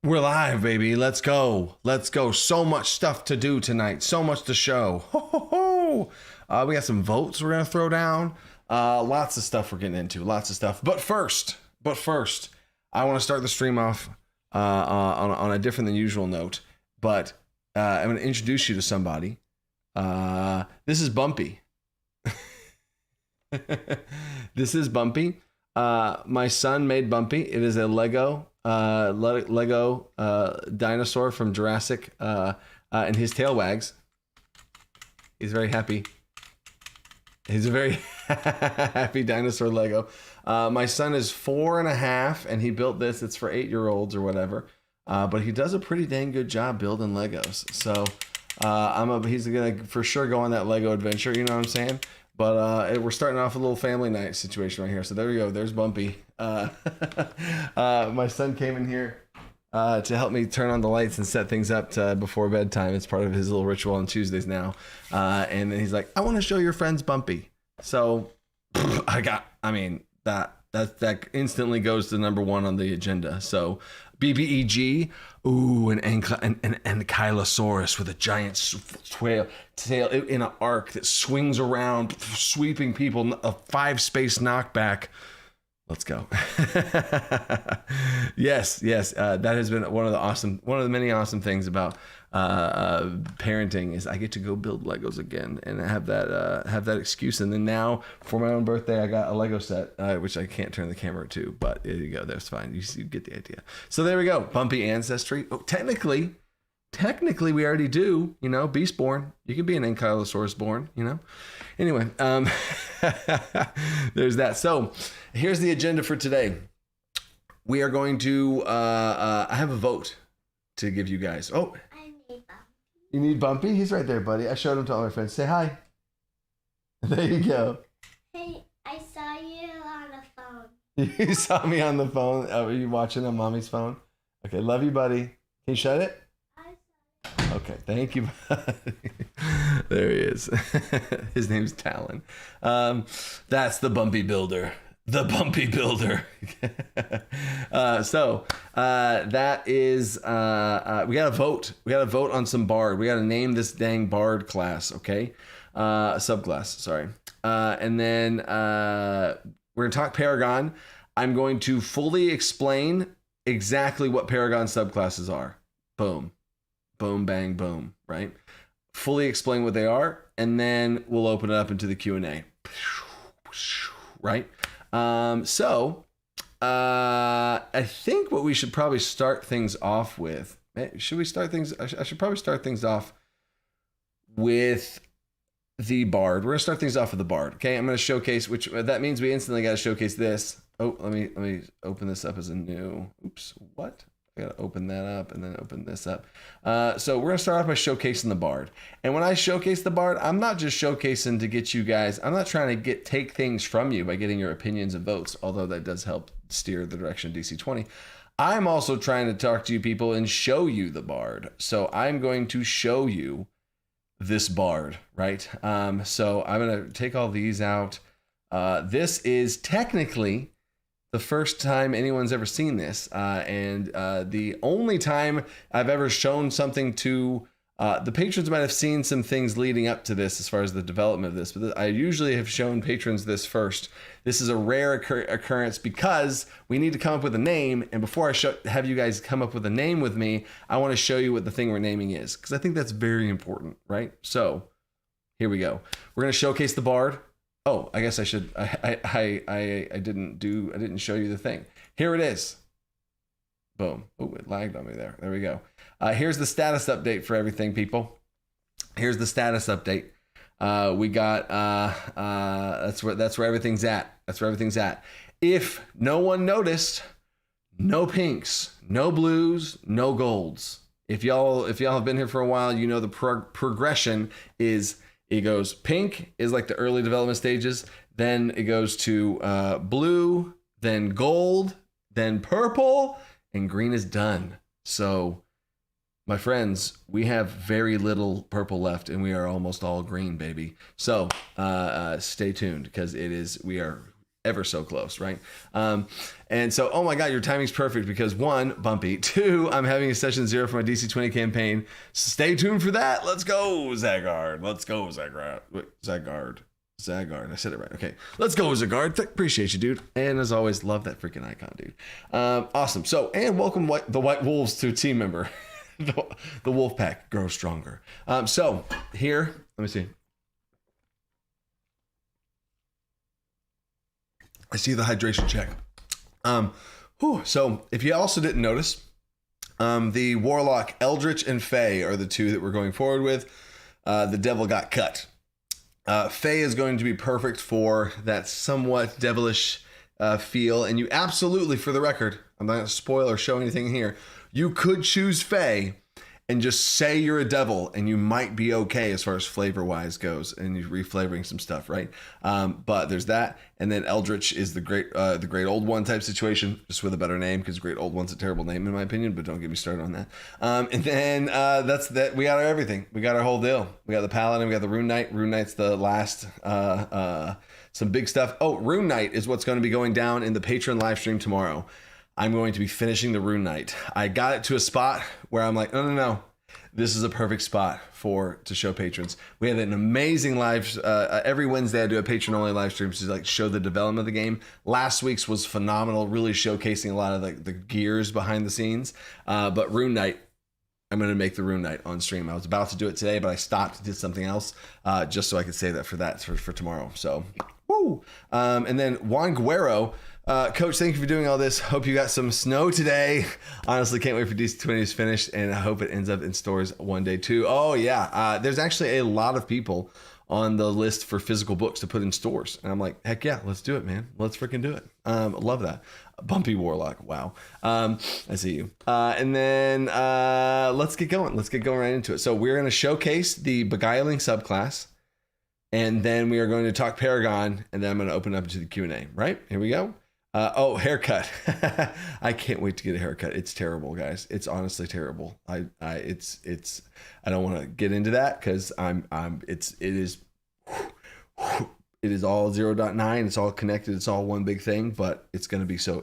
We're live, baby. Let's go. Let's go. So much stuff to do tonight. So much to show. Ho, ho, ho. We got some votes we're going to throw down. Lots of stuff we're getting into. Lots of stuff. But first, I want to start the stream off on a different than usual note. But I'm going to introduce you to somebody. This is Bumpy. This is Bumpy. My son made Bumpy. It is a Lego dinosaur from Jurassic, and his tail wags. He's very happy. He's a very happy dinosaur Lego. My son is 4.5, and he built this. It's for 8-year-olds or whatever. But he does a pretty dang good job building Legos. So he's gonna for sure go on that Lego adventure. You know what I'm saying? But we're starting off a little family night situation right here. So there we go. There's Bumpy. My son came in here to help me turn on the lights and set things up before bedtime. It's part of his little ritual on Tuesdays now. And then he's like, I want to show your friends Bumpy. So that instantly goes to number 1 on the agenda. So BBEG, ooh, an ankylosaurus with a giant tail in an arc that swings around, sweeping people, a 5-space knockback. Let's go. Yes. That has been one of the many awesome things about parenting is I get to go build Legos again and have that excuse. And then now for my own birthday, I got a Lego set, which I can't turn the camera to, but there you go. That's fine. You get the idea. So there we go. Bumpy ancestry. Oh, technically we already do, beast born. You could be an ankylosaurus born, Anyway, there's that. So here's the agenda for today. We are going to, I have a vote to give you guys. Oh, I need Bumpy. You need Bumpy? He's right there, buddy. I showed him to all my friends. Say hi. There you go. Hey, I saw you on the phone. You saw me on the phone. Oh, are you watching on mommy's phone? Okay, love you, buddy. Can you shut it? Okay, thank you. There he is. His name's Talon. That's the Bumpy Builder. The Bumpy Builder. So that is, we got to vote. We got to vote on some bard. We got to name this dang bard class, okay? Subclass, sorry. And then we're going to talk Paragon. I'm going to fully explain exactly what Paragon subclasses are. Boom. Boom, bang, boom, right? Fully explain what they are, and then we'll open it up into the Q&A. Right? So I think what we should probably start things off with, should we start things? I should probably start things off with the bard. We're going to start things off with the bard. Okay. I'm going to showcase, which that means we instantly got to showcase this. Oh, let me open this up as a new, oops, what? I got to open that up and then open this up. So we're going to start off by showcasing the bard. And when I showcase the bard, I'm not just showcasing to get you guys, I'm not trying to take things from you by getting your opinions and votes, although that does help steer the direction of DC20. I'm also trying to talk to you people and show you the bard. So I'm going to show you this bard, right? So I'm going to take all these out. This is technically the first time anyone's ever seen this, and the only time I've ever shown something to the patrons. Might have seen some things leading up to this as far as the development of this, but I usually have shown patrons this first. This is a rare occurrence because we need to come up with a name, and before I have you guys come up with a name with me, I want to show you what the thing we're naming is, because I think that's very important, right? So here we go. We're going to showcase the bard. Oh, I guess I should. I didn't show you the thing. Here it is. Boom. Oh, it lagged on me there. There we go. Here's the status update for everything, people. Here's the status update. We got that's where everything's at. That's where everything's at. If no one noticed, no pinks, no blues, no golds. If y'all have been here for a while, you know the progression is. It goes pink is like the early development stages. Then it goes to blue, then gold, then purple, and green is done. So, my friends, we have very little purple left, and we are almost all green, baby. So, stay tuned because we are ever so close, right? And so, oh my God, your timing's perfect because 1, bumpy. 2, I'm having a session 0 for my DC20 campaign. Stay tuned for that. Let's go, Zaggard. Let's go, Zaggard. Zaggard. I said it right. Okay. Let's go, Zaggard. Appreciate you, dude. And as always, love that freaking icon, dude. Awesome. So, and welcome the White Wolves to team member. The wolf pack grows stronger. So here, let me see. I see the hydration check. So if you also didn't notice, the Warlock Eldritch and Fae are the 2 that we're going forward with. The Devil got cut. Fae is going to be perfect for that somewhat devilish feel. And you absolutely, for the record, I'm not going to spoil or show anything here. You could choose Fae and just say you're a devil and you might be okay as far as flavor wise goes, and you're reflavoring some stuff, right? But there's that. And then Eldritch is the great old one type situation, just with a better name, because great old one's a terrible name in my opinion, but don't get me started on that. And then that's that. We got our everything. We got our whole deal. We got the Paladin, we got the Rune Knight. Rune Knight's the last, some big stuff. Oh, Rune Knight is what's going to be going down in the Patreon live stream tomorrow. I'm going to be finishing the Rune Knight. I got it to a spot where I'm like, no. This is a perfect spot to show patrons. We have an amazing live, every Wednesday I do a patron only live stream to like show the development of the game. Last week's was phenomenal, really showcasing a lot of the gears behind the scenes. But Rune Knight, I'm going to make the Rune Knight on stream. I was about to do it today, but I stopped, did something else, just so I could save that for tomorrow. So, woo! And then Juan Guerrero, Coach, thank you for doing all this. Hope you got some snow today. Honestly, can't wait for DC20 to finish, and I hope it ends up in stores one day too. Oh yeah, there's actually a lot of people on the list for physical books to put in stores, and I'm like, heck yeah, let's do it, man. Let's freaking do it. Love that. Bumpy Warlock. Wow. I see you. And then let's get going. Let's get going right into it. So we're going to showcase the Beguiling subclass, and then we are going to talk Paragon, and then I'm going to open up to the Q&A. Right? Here we go. Haircut. I can't wait to get a haircut. It's terrible, guys. It's honestly terrible. I don't want to get into that because it is all 0.9. It's all connected. It's all one big thing, but it's going to be so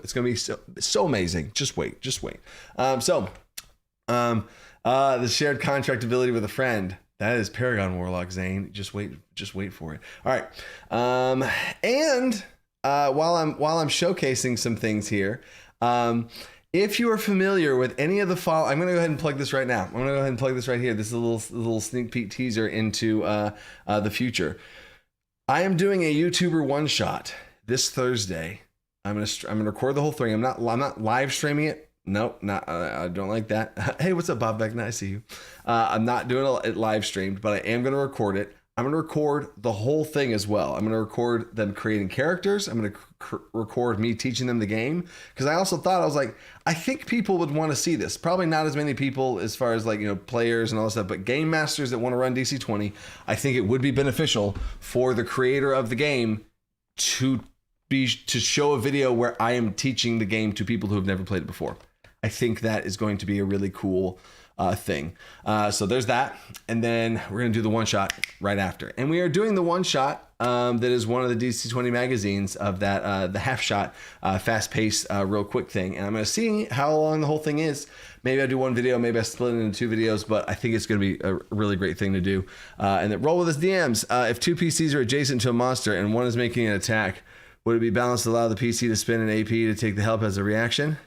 amazing. Just wait. The shared contract ability with a friend. That is Paragon Warlock, Zane. Just wait for it. All right. And while I'm showcasing some things here, if you are familiar with any of the I'm going to go ahead and plug this right now. I'm going to go ahead and plug this right here. This is a little sneak peek teaser into the future. I am doing a YouTuber one shot this Thursday. I'm going to record the whole thing. I'm not live streaming it. Nope, I don't like that. Hey, what's up, Bob Beckner? I see you. I'm not doing it live streamed, but I am going to record it. I'm going to record the whole thing as well. I'm going to record them creating characters. I'm going to record me teaching them the game. Because I also thought, I think people would want to see this. Probably not as many people as far as players and all that stuff, but game masters that want to run DC20, I think it would be beneficial for the creator of the game to show a video where I am teaching the game to people who have never played it before. I think that is going to be a really cool thing. So there's that. And then we're going to do the one shot right after. And we are doing the one shot that is one of the DC20 magazines of that, the half shot, fast paced, real quick thing. And I'm going to see how long the whole thing is. Maybe I do one video, maybe I split it into 2 videos, but I think it's going to be a really great thing to do. And then roll with us DMs. If 2 PCs are adjacent to a monster and one is making an attack, would it be balanced to allow the PC to spin an AP to take the help as a reaction?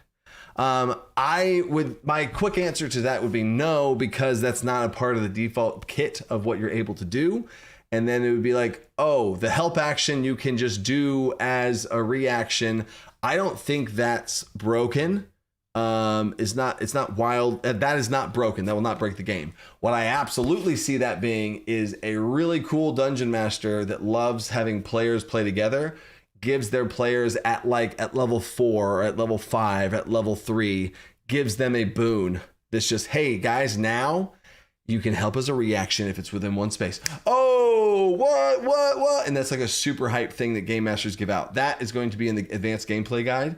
My quick answer to that would be no, because that's not a part of the default kit of what you're able to do. And then it would be like, oh, the help action you can just do as a reaction. I don't think that's broken. It's not wild. That is not broken. That will not break the game. What I absolutely see that being is a really cool dungeon master that loves having players play together, gives their players at level 4 or at level 5, at level 3, gives them a boon that's just, hey guys, now you can help as a reaction if it's within one space. Oh, what? And that's like a super hype thing that game masters give out. That is going to be in the advanced gameplay guide.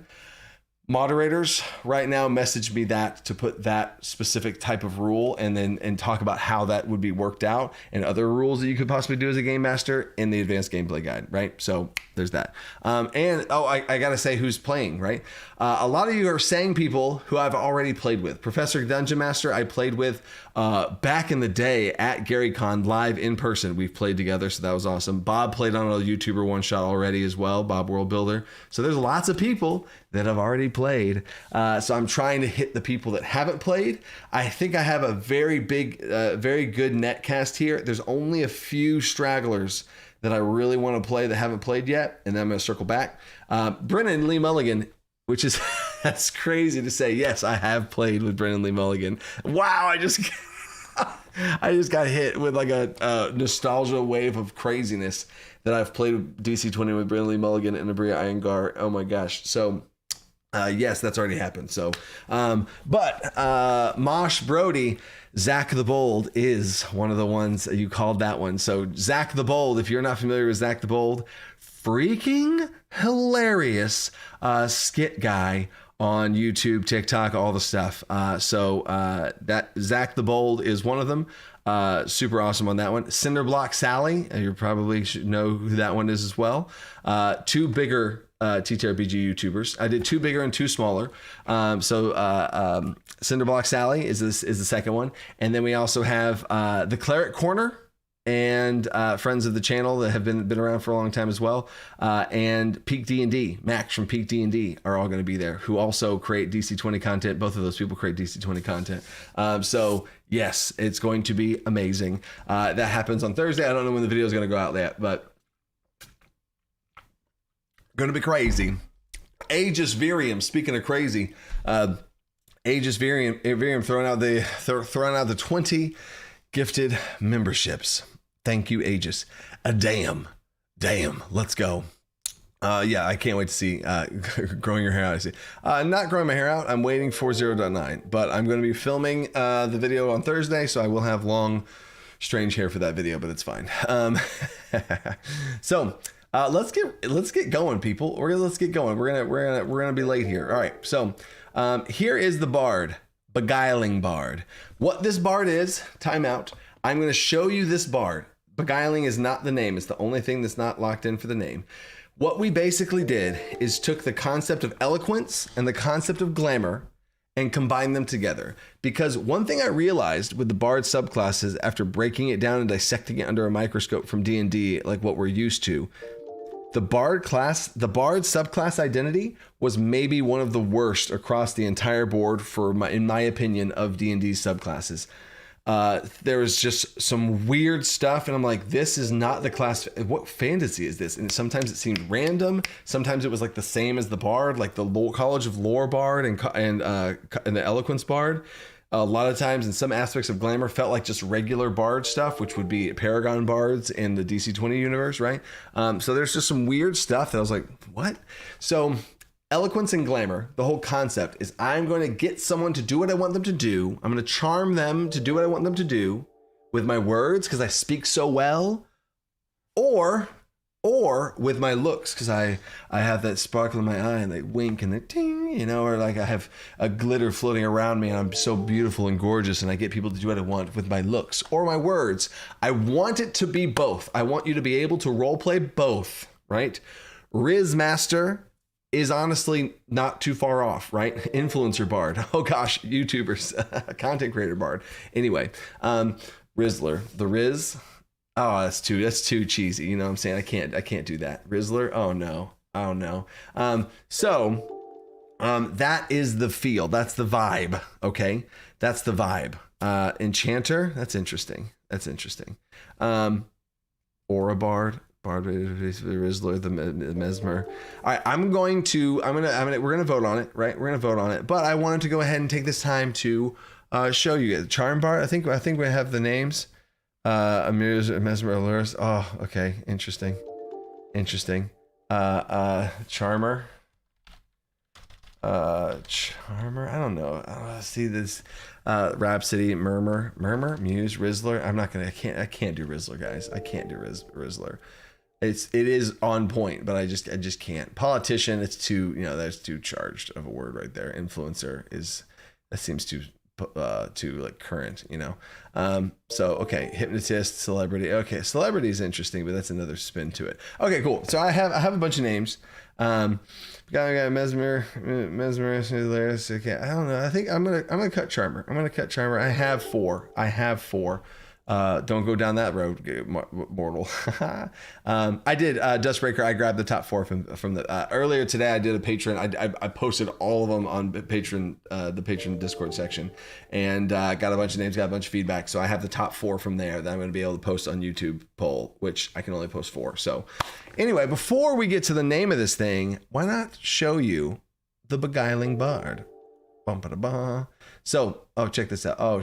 Moderators right now message me that to put that specific type of rule and talk about how that would be worked out and other rules that you could possibly do as a game master in the advanced gameplay guide, right? So there's that. I gotta say who's playing, right? A lot of you are saying people who I've already played with. Professor Dungeon Master I played with back in the day at GaryCon live in person. We've played together, so that was awesome. Bob played on a YouTuber one shot already as well, Bob World Builder. So there's lots of people that have already played. So I'm trying to hit the people that haven't played. I think I have a very big, very good netcast here. There's only a few stragglers that I really want to play that haven't played yet, and then I'm going to circle back. Brennan Lee Mulligan, which is that's crazy to say. Yes, I have played with Brennan Lee Mulligan. Wow, I just got hit with like a nostalgia wave of craziness that I've played DC20 with Brennan Lee Mulligan and Abria Iyengar. Oh my gosh. So yes, that's already happened. So, Mosh Brody, Zack the Bold is one of the ones you called that one. So Zack the Bold, if you're not familiar with Zack the Bold, freaking hilarious skit guy on YouTube, TikTok, all the stuff. That Zack the Bold is one of them. Super awesome on that one. Cinderblock Sally, you probably should know who that one is as well. Two bigger TTRPG YouTubers. I did two bigger and two smaller. Cinderblock Sally is the second one, and then we also have the Cleric Corner and friends of the channel that have been around for a long time as well, and Peak D&D, Max from Peak D&D are all going to be there, who also create DC20 content. Both of those people create DC20 content. So yes, it's going to be amazing. That happens on Thursday. I don't know when the video is going to go out yet, but going to be crazy. Aegis Virium, speaking of crazy, Aegis Virium throwing out the 20 gifted memberships. Thank you, Aegis. Damn, let's go. I can't wait to see growing your hair out. I see. Not growing my hair out. I'm waiting for 0.9, but I'm going to be filming the video on Thursday, so I will have long, strange hair for that video, but it's fine. Let's get going, people. Let's get going. We're gonna be late here. All right. So here is the bard, Beguiling Bard. What this bard is, timeout. I'm going to show you this bard. Beguiling is not the name. It's the only thing that's not locked in for the name. What we basically did is took the concept of eloquence and the concept of glamour and combined them together. Because one thing I realized with the bard subclasses after breaking it down and dissecting it under a microscope from D&D, like what we're used to, the bard subclass identity was maybe one of the worst across the entire board in my opinion, of D&D subclasses. There was just some weird stuff, and I'm like, this is not the class. What fantasy is this? And sometimes it seemed random. Sometimes it was like the same as the bard, like the College of Lore bard and the Eloquence bard. A lot of times in some aspects of glamour felt like just regular bard stuff, which would be Paragon bards in the DC20 universe, right? So there's just some weird stuff that I was like, what? So eloquence and glamour, the whole concept is I'm going to get someone to do what I want them to do. I'm going to charm them to do what I want them to do with my words because I speak so well, or with my looks because I have that sparkle in my eye and they wink and they ting, or like I have a glitter floating around me and I'm so beautiful and gorgeous and I get people to do what I want with my looks or my words. I want it to be both. I want you to be able to role play both, right? Riz Master is honestly not too far off, right? Influencer bard. Oh gosh, YouTubers, content creator bard. Anyway, Rizzler, the Riz. Oh, that's too cheesy. You know what I'm saying? I can't do that. Rizzler. Oh no. That is the feel. That's the vibe. Okay. That's the vibe. Enchanter. That's interesting. Aura bard. Rizzler, the Mesmer. All right, we're gonna vote on it, right? We're gonna vote on it, but I wanted to go ahead and take this time to show you Charm Bard. I think we have the names. Amir's Mesmer Allures. Oh, okay, interesting. Charmer. Charmer. I don't know. See this. Rhapsody, Murmur, Muse, Rizzler. I can't do Rizzler, guys. I can't do Rizzler. it is on point, but I just can't. Politician, it's too, that's too charged of a word right there. Influencer that seems too like current, so okay, hypnotist, celebrity. Okay, celebrity is interesting, but that's another spin to it. Okay, cool. So I have a bunch of names. Got mesmerist, hilarious. Okay, I don't know. I think I'm gonna cut charmer. I have four. Don't go down that road, mortal. I did Dustbreaker. I grabbed the top four from the earlier today. I did a Patreon. I posted all of them on Patreon, the Patreon Discord section, and got a bunch of names, got a bunch of feedback. So I have the top four from there that I'm going to be able to post on YouTube poll, which I can only post four. So anyway, before we get to the name of this thing, why not show you the Beguiling Bard? So, check this out. Oh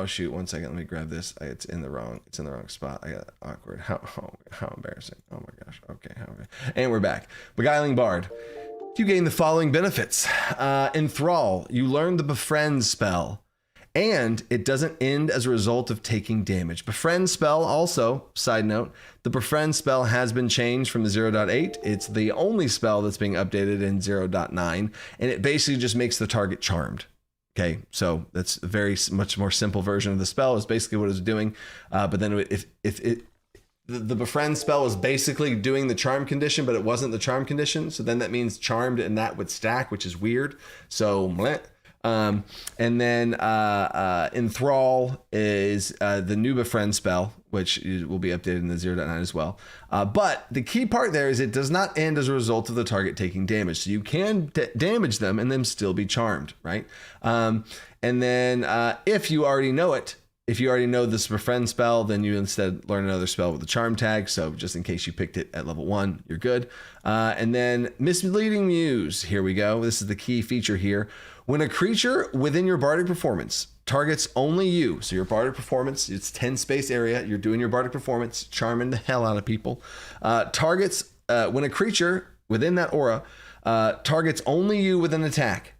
shoot, 1 second. Let me grab this. It's in the wrong spot. I got awkward. How embarrassing. Oh my gosh. Okay. And we're back. Beguiling Bard. You gain the following benefits. Enthrall. You learn the Befriend spell. And it doesn't end as a result of taking damage. Befriend spell also, side note, the Befriend spell has been changed from the 0.8. It's the only spell that's being updated in 0.9. And it basically just makes the target charmed. Okay, so that's a very much more simple version of the spell is basically what it's doing. But then the Befriend spell was basically doing the charm condition, but it wasn't the charm condition. So then that means charmed and that would stack, which is weird. So, and then Enthrall is the new Befriend spell, which will be updated in the 0.9 as well. But the key part there is it does not end as a result of the target taking damage. So you can damage them and then still be charmed, right? And then if you already know it, if you already know this Befriend spell, then you instead learn another spell with the charm tag. So just in case you picked it at level 1, you're good. And then Misleading Muse. Here we go. This is the key feature here. When a creature within your bardic performance targets only you, so your bardic performance, it's 10 space area, you're doing your bardic performance, charming the hell out of people. When a creature within that aura targets only you with an attack,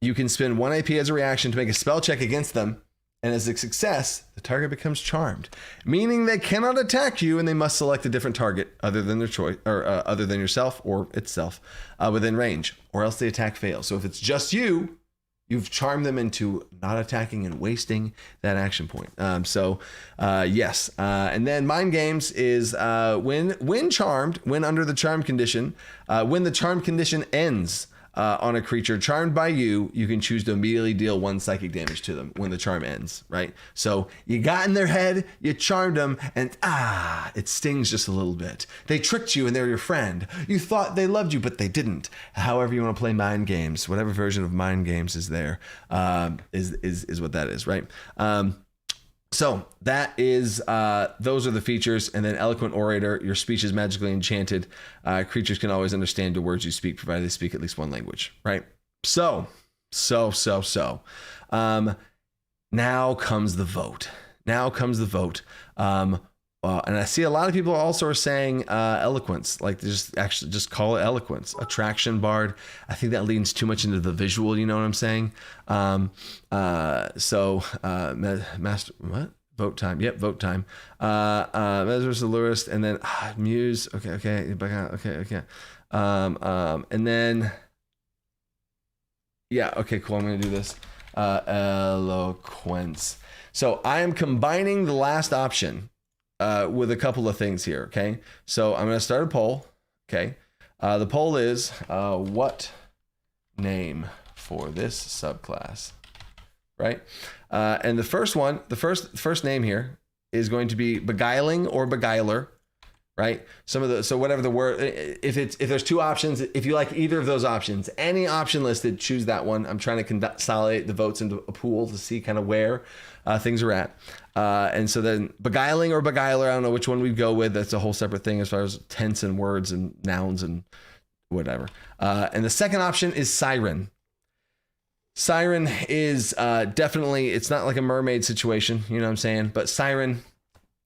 you can spend 1 AP as a reaction to make a spell check against them. And as a success, the target becomes charmed, meaning they cannot attack you and they must select a different target other than their choice or other than yourself or itself within range, or else the attack fails. So if it's just you, you've charmed them into not attacking and wasting that action point. Yes. And then Mind Games is when charmed, when under the charm condition, when the charm condition ends, on a creature charmed by you, you can choose to immediately deal 1 psychic damage to them when the charm ends, right? So you got in their head, you charmed them, and it stings just a little bit. They tricked you and they're your friend. You thought they loved you, but they didn't. However you want to play Mind Games, whatever version of Mind Games is there, is what that is, right? So that is, those are the features. And then Eloquent Orator, your speech is magically enchanted. Creatures can always understand the words you speak, provided they speak at least 1 language, right? So. Now comes the vote. And I see a lot of people also are saying eloquence, like just call it eloquence. Attraction Bard. I think that leans too much into the visual. You know what I'm saying? Master, what? Vote time. Yep, vote time. Mesmerist, Allurist, and then Muse. Okay. And then okay, cool. I'm gonna do this. Eloquence. So I am combining the last option with a couple of things here, okay? So I'm going to start a poll, okay? The poll is, what name for this subclass, right? And the first one, the first name here is going to be Beguiling or Beguiler, right? So whatever the word, if there's 2 options, if you like either of those options, any option listed, choose that one. I'm trying to consolidate the votes into a pool to see kind of where things are at. And so then Beguiling or Beguiler, I don't know which one we'd go with. That's a whole separate thing as far as tense and words and nouns and whatever. And the second option is Siren. Siren is definitely, it's not like a mermaid situation, you know what I'm saying? But Siren,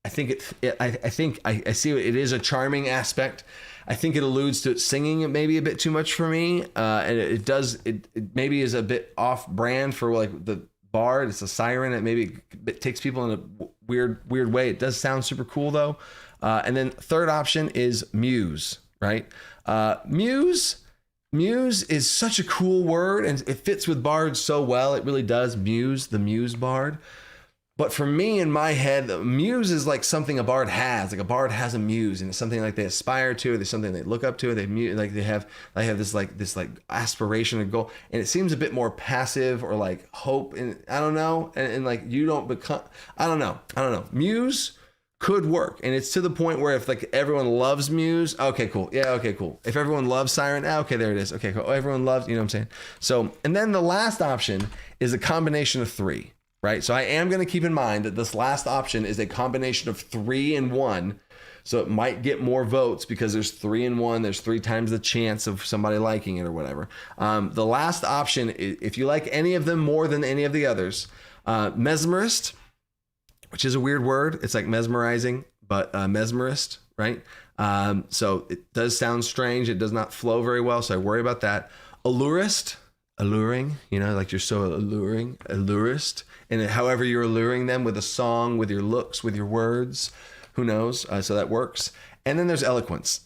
I think I see it is a charming aspect. I think it alludes to singing it maybe a bit too much for me. And it maybe is a bit off brand for like the bard. It's a siren. It maybe it takes people in a weird way. It does sound super cool though. And then third option is muse, right? Muse is such a cool word, and it fits with bards so well. It really does. Muse, the muse bard. But for me, in my head, the muse is like something a bard has. Like a bard has a muse, and it's something like they aspire to. Or there's something they look up to. They have this aspiration or goal, and it seems a bit more passive or like hope. And I don't know, and like you don't become. I don't know. Muse could work, and it's to the point where if like everyone loves muse, okay, cool, yeah, okay, cool. If everyone loves siren, okay, there it is, okay, cool. Everyone loves, you know what I'm saying? So, and then the last option is a combination of three. Right. So I am going to keep in mind that this last option is a combination of 3 and 1. So it might get more votes because there's 3 and 1. There's 3 times the chance of somebody liking it or whatever. The last option, if you like any of them more than any of the others, mesmerist, which is a weird word. It's like mesmerizing, but mesmerist. Right. So it does sound strange. It does not flow very well. So I worry about that. Allurist. Alluring, you know, like you're so alluring, allurist, and however you're alluring them with a song, with your looks, with your words, who knows? So that works. And then there's eloquence.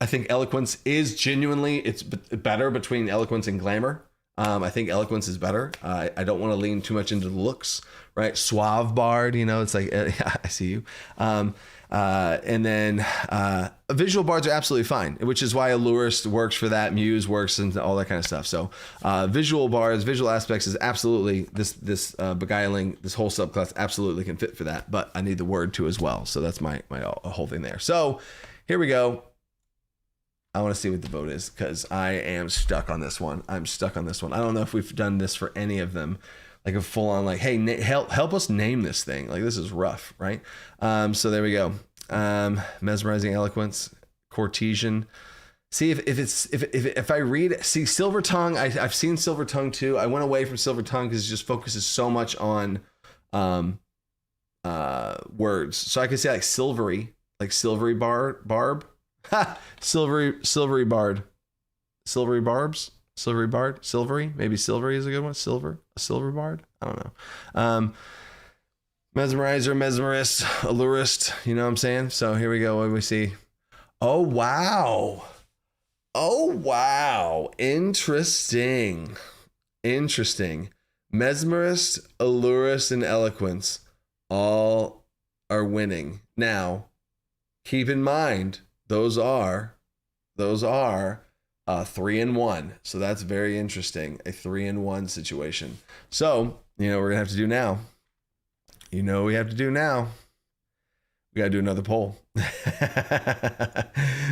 I think eloquence is genuinely, it's better between eloquence and glamour. I think eloquence is better. I don't want to lean too much into the looks, right? Suave bard, you know, it's like, I see you. And then visual bards are absolutely fine, which is why allurist works for that, muse works, and all that kind of stuff. So visual bards, visual aspects is absolutely this beguiling, this whole subclass absolutely can fit for that, but I need the word too as well. So that's my whole thing there. So here we go. I want to see what the vote is because I am stuck on this one. I'm stuck on this one. I don't know if we've done this for any of them. Like a full on like, hey, help us name this thing. Like this is rough, right? So there we go. Mesmerizing eloquence, courtesan. See if I read, see Silver Tongue. I've seen Silver Tongue too. I went away from Silver Tongue because it just focuses so much on words. So I could say like silvery barb. Ha! Silvery bard. Silvery barbs. Silvery bard. Silvery. Maybe silvery is a good one. A silver bard. I don't know. Mesmerizer, mesmerist, allurist. You know what I'm saying? So here we go. What do we see? Oh, wow. Interesting. Mesmerist, allurist, and eloquence all are winning. Now, keep in mind, those are 3 and 1. So that's very interesting. A 3 and 1 situation. So, you know what we're going to have to do now? We got to do another poll.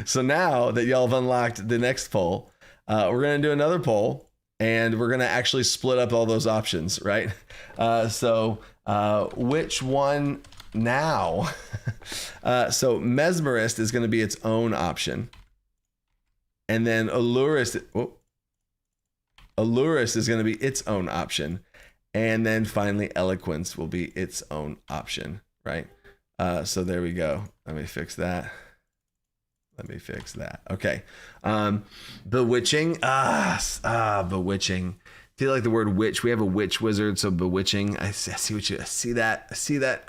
So now that y'all have unlocked the next poll, we're going to do another poll and we're going to actually split up all those options, right? So which one now? So mesmerist is going to be its own option. And then allurist is going to be its own option. And then finally, eloquence will be its own option, right? So there we go. Let me fix that. Okay. Bewitching. Bewitching. I feel like the word witch. We have a witch wizard, so bewitching. I see that.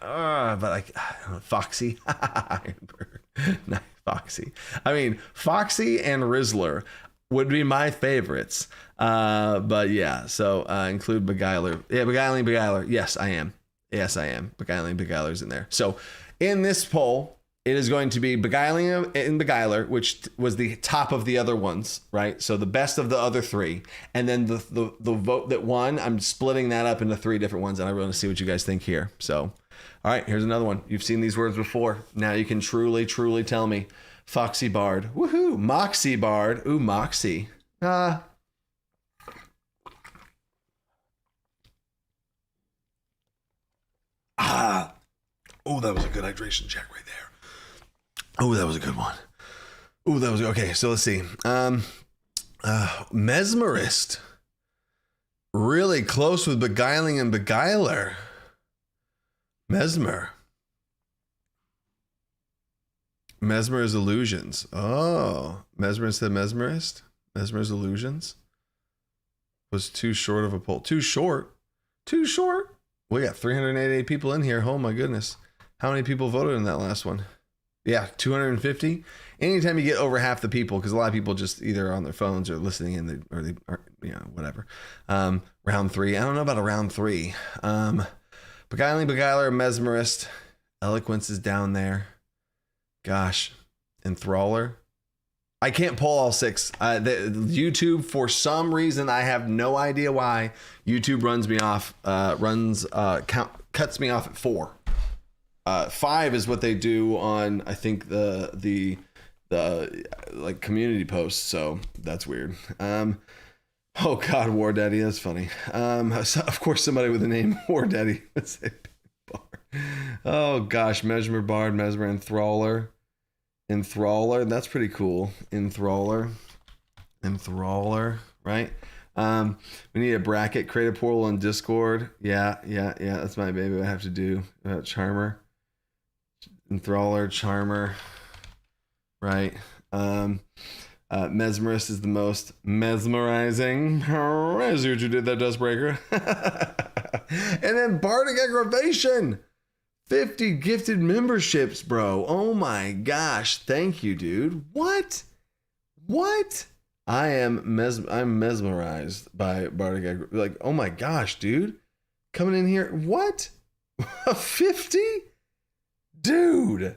But like, I don't know, foxy. Not foxy. I mean, foxy and Rizzler would be my favorites. But yeah, so include beguiler. Yeah, beguiler. Yes, I am. Beguiling, beguiler's in there. So in this poll, it is going to be beguiling and beguiler, which was the top of the other ones, right? So the best of the other 3. And then the vote that won, I'm splitting that up into 3 different ones, and I want to see what you guys think here. So, all right, here's another one. You've seen these words before. Now you can truly tell me. Foxy Bard. Woohoo. Moxie Bard. Ooh, Moxie. Oh, that was a good hydration check right there. Oh, that was a good one. Oh, that was okay. So let's see. Mesmerist. Really close with beguiling and beguiler. Mesmer is illusions. Oh, Mesmer instead of mesmerist. Mesmer's illusions was too short of a poll. Too short. We got 388 people in here. Oh my goodness. How many people voted in that last one? Yeah, 250. Anytime you get over half the people, because a lot of people just either are on their phones or listening in, or whatever. Round 3. I don't know about a round 3. Beguiling, beguiler, mesmerist. Eloquence is down there. Gosh, enthraller. I can't pull all 6. YouTube, for some reason, I have no idea why, YouTube runs me off. Cuts me off at 4. 5 is what they do on, I think, the like community posts. So that's weird. Oh God, War Daddy, that's funny. So of course, somebody with the name War Daddy would say Bard. Oh gosh, Mesmer, Bard, Mesmer, Enthraller. Enthraller, that's pretty cool. Enthraller, right? We need a bracket. Create a portal in Discord. Yeah. That's my baby. I have to do Charmer, Enthraller, Charmer, right? Mesmerist is the most mesmerizing. I see what you did there, Dustbreaker. And then Bardic Aggravation. 50 gifted memberships, bro. Oh my gosh. Thank you, dude. What? I'm mesmerized by Bardic Aggravation. Like, oh my gosh, dude. Coming in here. What? 50? Dude.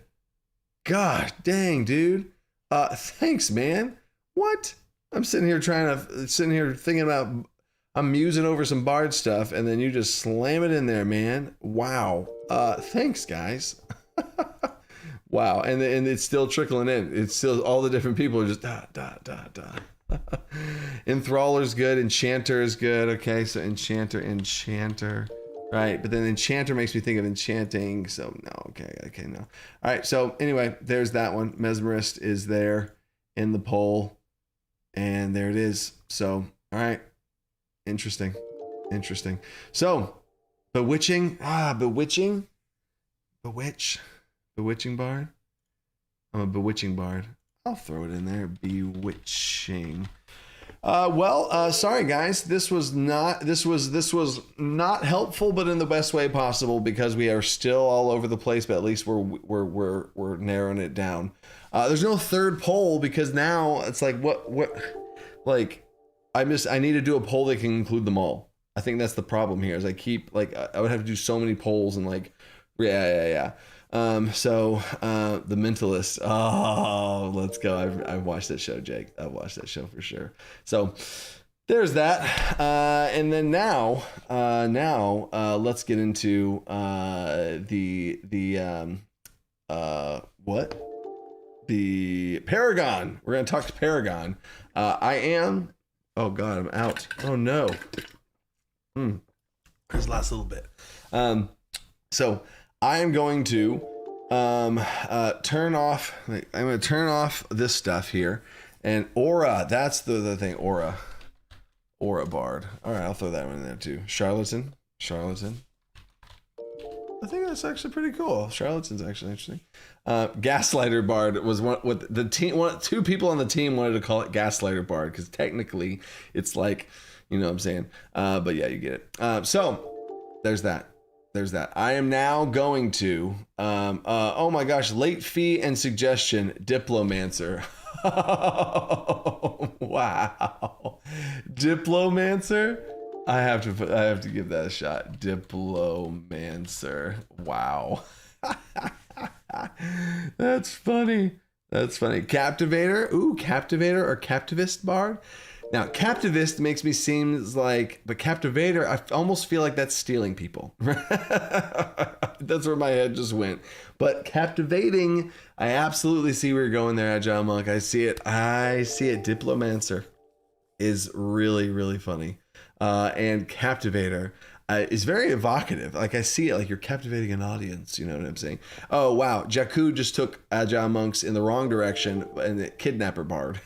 Gosh, dang, dude. Thanks, man. What? I'm sitting here thinking about, I'm musing over some Bard stuff, and then you just slam it in there, man. Wow. Thanks, guys. Wow. And it's still trickling in. It's still, all the different people are just Enthraller's good. Enchanter is good. Okay, so Enchanter. Right, but then Enchanter makes me think of enchanting, so no, okay, no. All right, so anyway, there's that one. Mesmerist is there in the poll, and there it is. So, all right, interesting. So, bewitching Bard. I'm a bewitching Bard. I'll throw it in there, bewitching. Sorry guys, this was not helpful, but in the best way possible, because we are still all over the place, but at least we're narrowing it down. There's no third poll, because now it's like, like, I need to do a poll that can include them all. I think that's the problem here, is I keep, like, I would have to do so many polls, and like, yeah. The Mentalist. Oh, let's go. I've watched that show, Jake. I've watched that show for sure. So there's that. And then now, let's get into the Paragon. We're gonna talk to Paragon. Oh God, I'm out. Oh no. There's the last little bit. So I am going to turn off. I'm going to turn off this stuff here, and Aura. That's the thing. Aura Bard. All right, I'll throw that one in there too. Charlatan. I think that's actually pretty cool. Charlatan's actually interesting. Gaslighter Bard was what the team. Two people on the team wanted to call it Gaslighter Bard, because technically it's like, you know what I'm saying. But yeah, you get it. So there's that. I am now going to, oh my gosh, late fee and suggestion, Diplomancer. Oh, wow. Diplomancer? I have to give that a shot. Diplomancer. Wow. That's funny. Captivator. Ooh, Captivator or Captivist Bard. Now, Captivist makes me seem like, but Captivator, I almost feel like that's stealing people. That's where my head just went. But Captivating, I absolutely see where you're going there, Agile Monk. I see it. Diplomancer is really, really funny. And Captivator is very evocative. Like, I see it, like you're captivating an audience. You know what I'm saying? Oh, wow. Jakku just took Agile Monks in the wrong direction, and the Kidnapper Bard.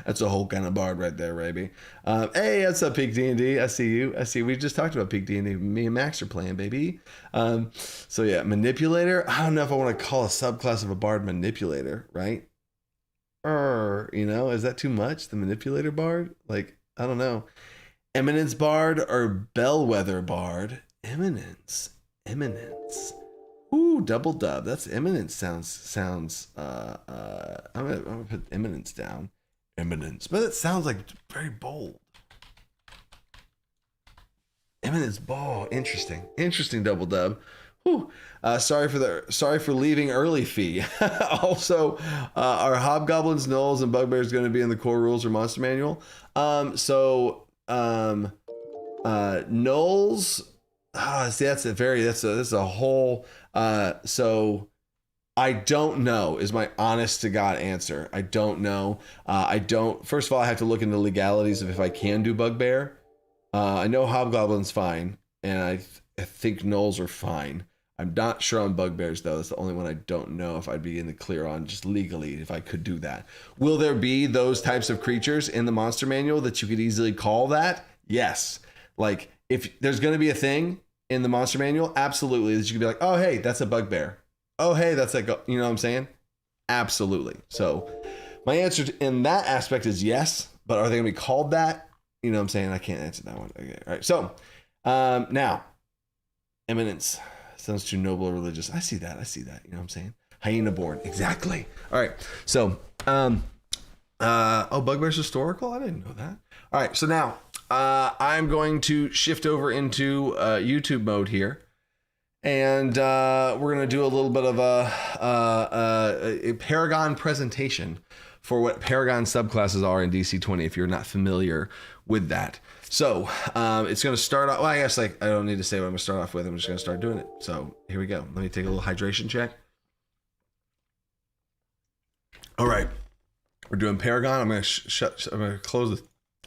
That's a whole kind of Bard right there, baby. Hey, what's up, Peak D&D? I see you. We just talked about Peak D&D. Me and Max are playing, baby. So yeah, Manipulator. I don't know if I want to call a subclass of a Bard Manipulator, right? Is that too much? The Manipulator Bard? Like, I don't know. Eminence Bard or Bellwether Bard? Eminence. Ooh, double dub. That's Eminence sounds I'm gonna put Eminence down. Eminence. But it sounds like very bold. Eminence ball. Interesting double dub. Whew. Sorry for leaving early fee. Also, are hobgoblins, gnolls, and bugbears going to be in the core rules or monster manual? Gnolls. See, that's a whole. So I don't know is my honest to God answer. I don't know. First of all, I have to look into legalities of if I can do bugbear. I know hobgoblin's fine, and I think gnolls are fine. I'm not sure on bugbears though. That's the only one I don't know if I'd be in the clear on just legally if I could do that. Will there be those types of creatures in the monster manual that you could easily call that? Yes. Like if there's going to be a thing in the monster manual, absolutely, that you could be like, oh hey, that's a bugbear. Oh hey, that's like, you know what I'm saying? Absolutely. So my answer in that aspect is yes, but are they going to be called that? You know what I'm saying? I can't answer that one. Okay. All right. So now, Eminence. Sounds too noble or religious. I see that. You know what I'm saying? Hyena born. Exactly. All right. So, bugbear's historical? I didn't know that. All right. So now I'm going to shift over into YouTube mode here. And we're going to do a little bit of a Paragon presentation for what Paragon subclasses are in DC20, if you're not familiar with that. So it's going to start off. Well, I guess I don't need to say what I'm going to start off with. I'm just going to start doing it. So here we go. Let me take a little hydration check. All right. We're doing Paragon. I'm going to I'm going to close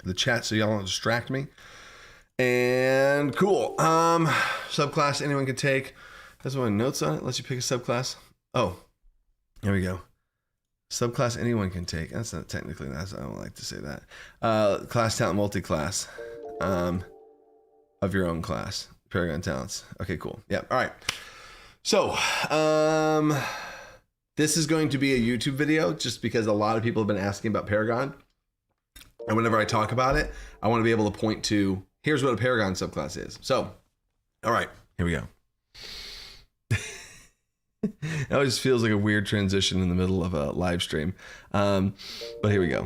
the chat so y'all don't distract me. And cool. Subclass anyone can take. That's one notes on it. Lets you pick a subclass. Oh, here we go. Subclass anyone can take. That's not technically I don't like to say that. Class talent multi-class of your own class. Paragon talents. Okay, cool. Yeah. All right. So this is going to be a YouTube video just because a lot of people have been asking about Paragon. And whenever I talk about it, I want to be able to point to here's what a Paragon subclass is. So, all right, here we go. It always feels like a weird transition in the middle of a live stream. But here we go.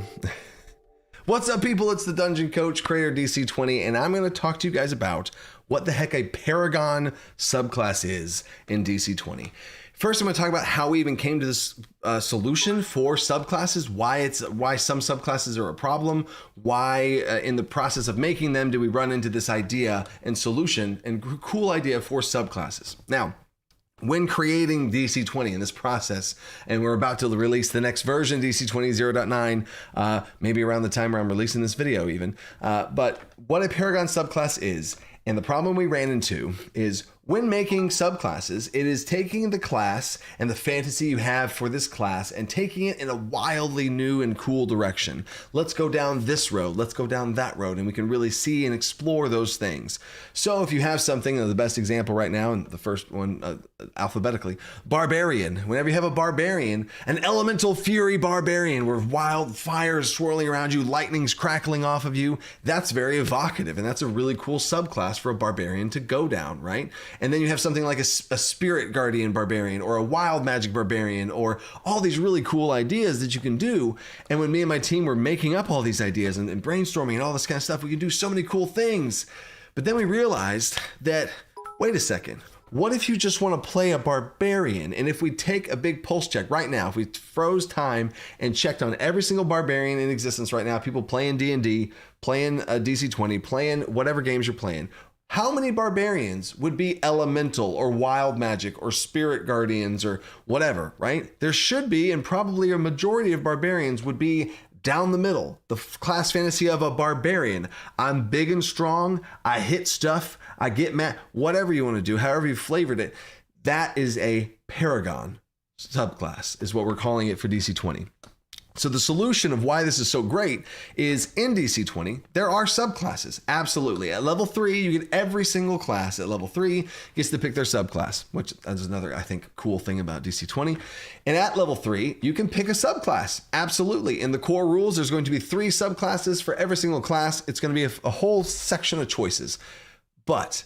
What's up, people? It's the Dungeon Coach, creator DC20, and I'm going to talk to you guys about what the heck a Paragon subclass is in DC20. First, I'm going to talk about how we even came to this solution for subclasses, why some subclasses are a problem, why in the process of making them do we run into this idea and solution and cool idea for subclasses. Now, when creating DC20 in this process, and we're about to release the next version, DC20 0.9, maybe around the time where I'm releasing this video even, but what a Paragon subclass is, and the problem we ran into is when making subclasses, it is taking the class and the fantasy you have for this class and taking it in a wildly new and cool direction. Let's go down this road. Let's go down that road. And we can really see and explore those things. So if you have something, the best example right now, and the first one alphabetically, Barbarian. Whenever you have a Barbarian, an elemental fury Barbarian where wild fire is swirling around you, lightning's crackling off of you, that's very evocative. And that's a really cool subclass for a Barbarian to go down, right? And then you have something like a spirit guardian barbarian or a wild magic barbarian or all these really cool ideas that you can do. And when me and my team were making up all these ideas and brainstorming and all this kind of stuff, we can do so many cool things. But then we realized that, wait a second, what if you just want to play a barbarian? And if we take a big pulse check right now, if we froze time and checked on every single barbarian in existence right now, people playing D&D, playing DC20, playing whatever games you're playing, how many barbarians would be elemental or wild magic or spirit guardians or whatever, right? There should be, and probably a majority of barbarians would be down the middle, the class fantasy of a barbarian. I'm big and strong. I hit stuff. I get mad, whatever you want to do, however you flavored it. That is a Paragon subclass is what we're calling it for DC20. So the solution of why this is so great is in DC20, there are subclasses. Absolutely. At level 3, you get every single class at level 3 gets to pick their subclass, which is another, I think, cool thing about DC20. And at level 3, you can pick a subclass. Absolutely. In the core rules, there's going to be 3 subclasses for every single class. It's going to be a whole section of choices. But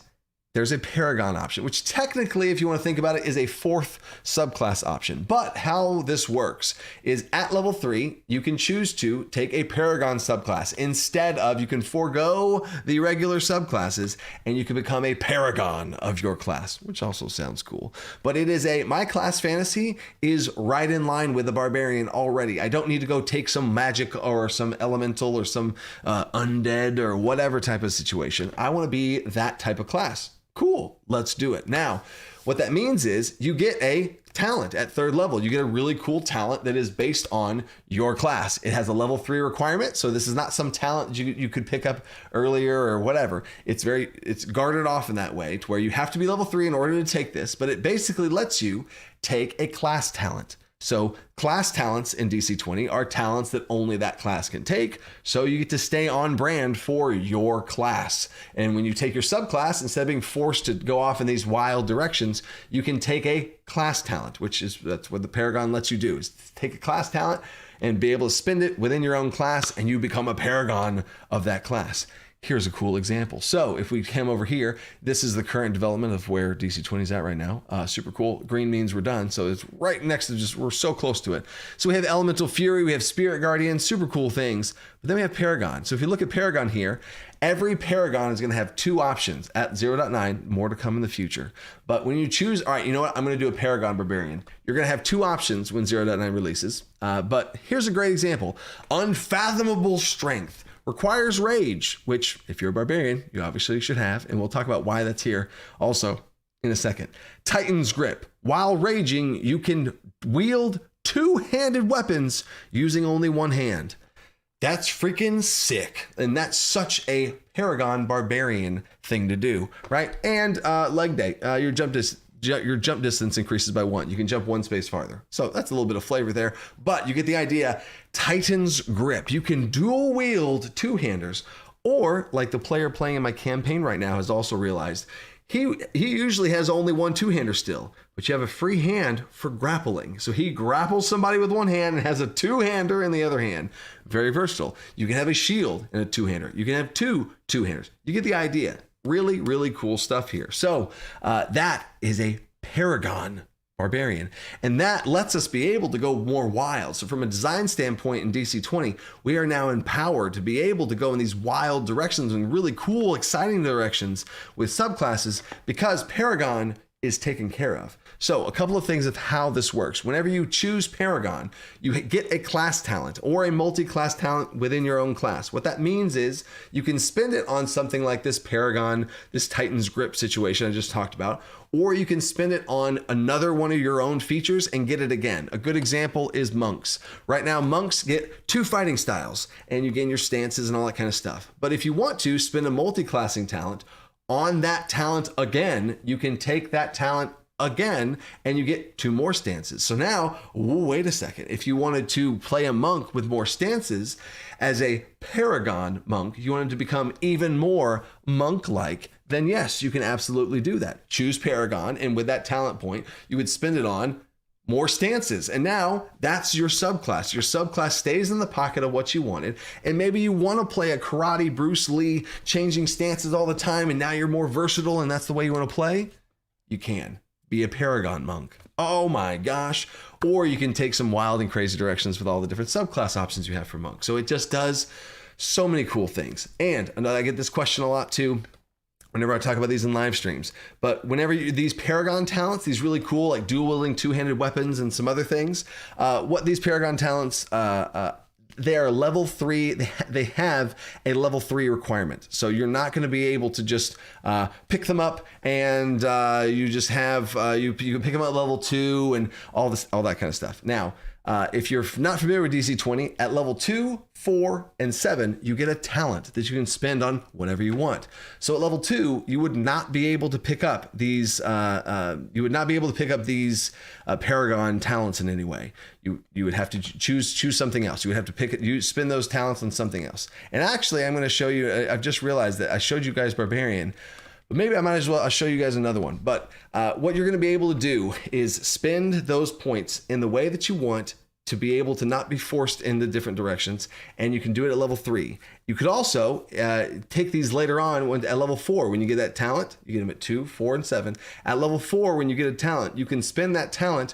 there's a Paragon option, which technically, if you want to think about it, is a fourth subclass option. But how this works is at level 3, you can choose to take a Paragon subclass instead of, you can forego the regular subclasses and you can become a Paragon of your class, which also sounds cool. But it is my class fantasy is right in line with a Barbarian already. I don't need to go take some magic or some elemental or some undead or whatever type of situation. I want to be that type of class. Cool, let's do it. Now, what that means is you get a talent at 3rd level. You get a really cool talent that is based on your class. It has a level 3 requirement, so this is not some talent you could pick up earlier or whatever. It's guarded off in that way to where you have to be level 3 in order to take this, but it basically lets you take a class talent. So class talents in DC20 are talents that only that class can take. So you get to stay on brand for your class. And when you take your subclass, instead of being forced to go off in these wild directions, you can take a class talent, that's what the Paragon lets you do, is take a class talent and be able to spend it within your own class, and you become a Paragon of that class. Here's a cool example. So if we come over here, this is the current development of where DC20 is at right now. Super cool. Green means we're done. So it's right next to we're so close to it. So we have Elemental Fury, we have Spirit Guardian, super cool things. But then we have Paragon. So if you look at Paragon here, every Paragon is going to have 2 options at 0.9, more to come in the future. But when you choose, all right, you know what? I'm going to do a Paragon Barbarian. You're going to have 2 options when 0.9 releases. But here's a great example. Unfathomable Strength. Requires rage, which if you're a barbarian, you obviously should have, and we'll talk about why that's here also in a second. Titan's Grip. While raging, you can wield 2-handed weapons using only 1 hand. That's freaking sick. And that's such a Paragon Barbarian thing to do, right? And leg day. Your jump distance increases by 1. You can jump 1 space farther. So that's a little bit of flavor there, but you get the idea. Titan's Grip. You can dual wield 2-handers, or like the player playing in my campaign right now has also realized, he usually has only 1 2-hander still, but you have a free hand for grappling. So he grapples somebody with 1 hand and has a 2-hander in the other hand. Very versatile. You can have a shield and a 2-hander. You can have 2 2-handers. You get the idea. Really, really cool stuff here. So that is a Paragon Barbarian, and that lets us be able to go more wild. So from a design standpoint in DC20, we are now empowered to be able to go in these wild directions and really cool, exciting directions with subclasses because Paragon is taken care of. So a couple of things of how this works. Whenever you choose Paragon, you get a class talent or a multi-class talent within your own class. What that means is you can spend it on something like this Paragon, this Titan's Grip situation I just talked about, or you can spend it on another one of your own features and get it again. A good example is monks. Right now, monks get 2 fighting styles and you gain your stances and all that kind of stuff. But if you want to spend a multi-classing talent on that talent again, you can take that talent again and you get 2 more stances. So now, wait a second. If you wanted to play a monk with more stances as a Paragon monk, you wanted to become even more monk-like, then yes, you can absolutely do that. Choose Paragon, and with that talent point, you would spend it on more stances. And now that's your subclass. Your subclass stays in the pocket of what you wanted. And maybe you want to play a karate Bruce Lee, changing stances all the time, and now you're more versatile and that's the way you want to play. You can be a Paragon monk. Oh my gosh. Or you can take some wild and crazy directions with all the different subclass options you have for monk. So it just does so many cool things. And I get this question a lot too, whenever I talk about these in live streams. But whenever these Paragon talents, these really cool, like dual wielding 2-handed weapons and some other things, what these Paragon talents, they are level 3. They have a level 3 requirement. So you're not going to be able to just pick them up and you just have, you can pick them up at level 2 and all that kind of stuff. Now, if you're not familiar with DC20, at level 2, 4, and 7, you get a talent that you can spend on whatever you want. So at level 2, you would not be able to pick up these. Paragon talents in any way. You would have to choose something else. You would have to spend those talents on something else. And actually, I'm going to show you. I've just realized that I showed you guys Barbarian. But maybe I might as well, I'll show you guys another one. But what you're going to be able to do is spend those points in the way that you want to be able to not be forced in the different directions, and you can do it at level 3. You could also take these later on at level 4. When you get that talent, you get them at 2, 4, and 7. At level 4, when you get a talent, you can spend that talent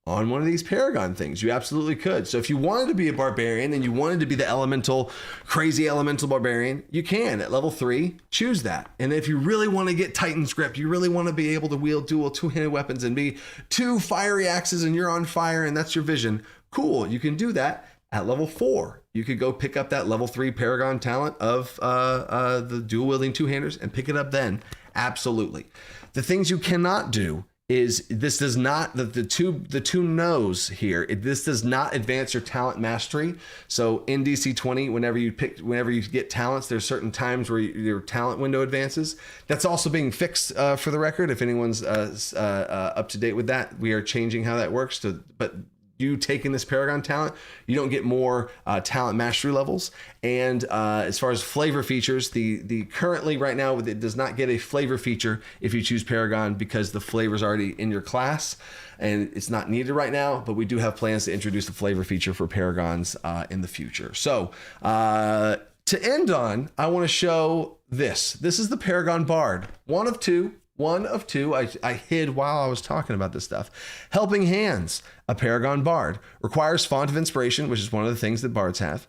on one of these Paragon things. You absolutely could. So if you wanted to be a barbarian and you wanted to be the crazy elemental barbarian, you can. At level 3, choose that. And if you really want to get Titan's Grip, you really want to be able to wield dual two-handed weapons and be 2 fiery axes and you're on fire and that's your vision, cool, you can do that at level 4. You could go pick up that level 3 Paragon talent of the dual wielding two-handers and pick it up then. Absolutely. The things you cannot do is this does not, the two no's here, this does not advance your talent mastery. So in DC20, whenever you get talents, there's certain times where your talent window advances. That's also being fixed for the record. If anyone's up to date with that, we are changing how that works. But you taking this Paragon talent, you don't get more talent mastery levels. And as far as flavor features, the currently right now it does not get a flavor feature if you choose Paragon because the flavor is already in your class and it's not needed right now. But we do have plans to introduce the flavor feature for Paragons in the future. So to end on, I want to show this. This is the Paragon Bard, one of two. I hid while I was talking about this stuff. Helping Hands, a Paragon Bard. Requires Font of Inspiration, which is one of the things that bards have.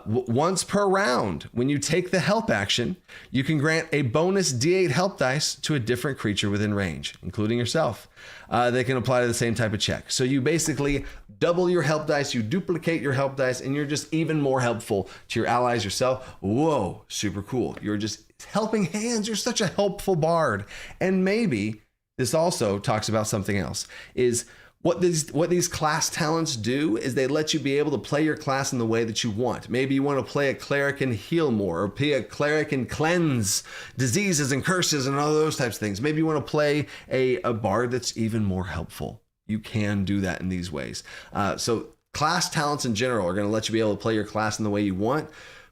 Once per round, when you take the help action, you can grant a bonus D8 help dice to a different creature within range, including yourself. They can apply to the same type of check. So you basically double your help dice, you duplicate your help dice, and you're just even more helpful to your allies, yourself. Whoa, super cool. You're just helping hands. You're such a helpful bard. And maybe this also talks about something else, is what these class talents do is they let you be able to play your class in the way that you want. Maybe you want to play a cleric and heal more, or play a cleric and cleanse diseases and curses and all those types of things. Maybe you want to play a bard that's even more helpful. You can do that in these ways. So class talents in general are going to let you be able to play your class in the way you want.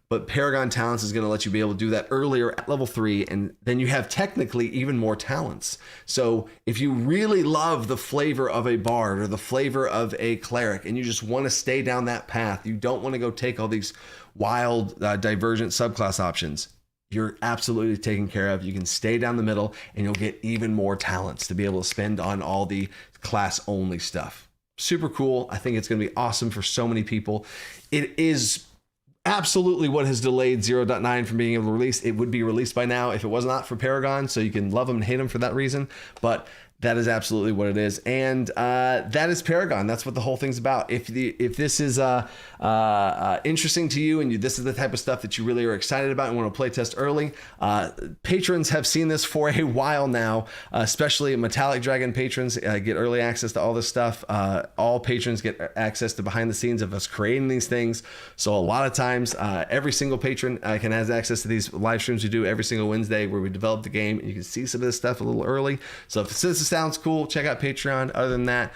But Paragon Talents is going to let you be able to do that earlier at level 3, and then you have technically even more talents. So if you really love the flavor of a bard or the flavor of a cleric, and you just want to stay down that path, you don't want to go take all these wild divergent subclass options, you're absolutely taken care of. You can stay down the middle, and you'll get even more talents to be able to spend on all the class-only stuff. Super cool. I think it's going to be awesome for so many people. It is absolutely what has delayed 0.9 from being able to release. It would be released by now if it was not for Paragon, so you can love them and hate them for that reason, but that is absolutely what it is. And that is Paragon. That's what the whole thing's about. If this is interesting to you, and this is the type of stuff that you really are excited about and want to play test early, patrons have seen this for a while now, especially Metallic Dragon patrons get early access to all this stuff. All patrons get access to behind the scenes of us creating these things. So a lot of times, every single patron can have access to these live streams we do every single Wednesday where we develop the game, and you can see some of this stuff a little early. So if this sounds cool, check out Patreon. Other than that,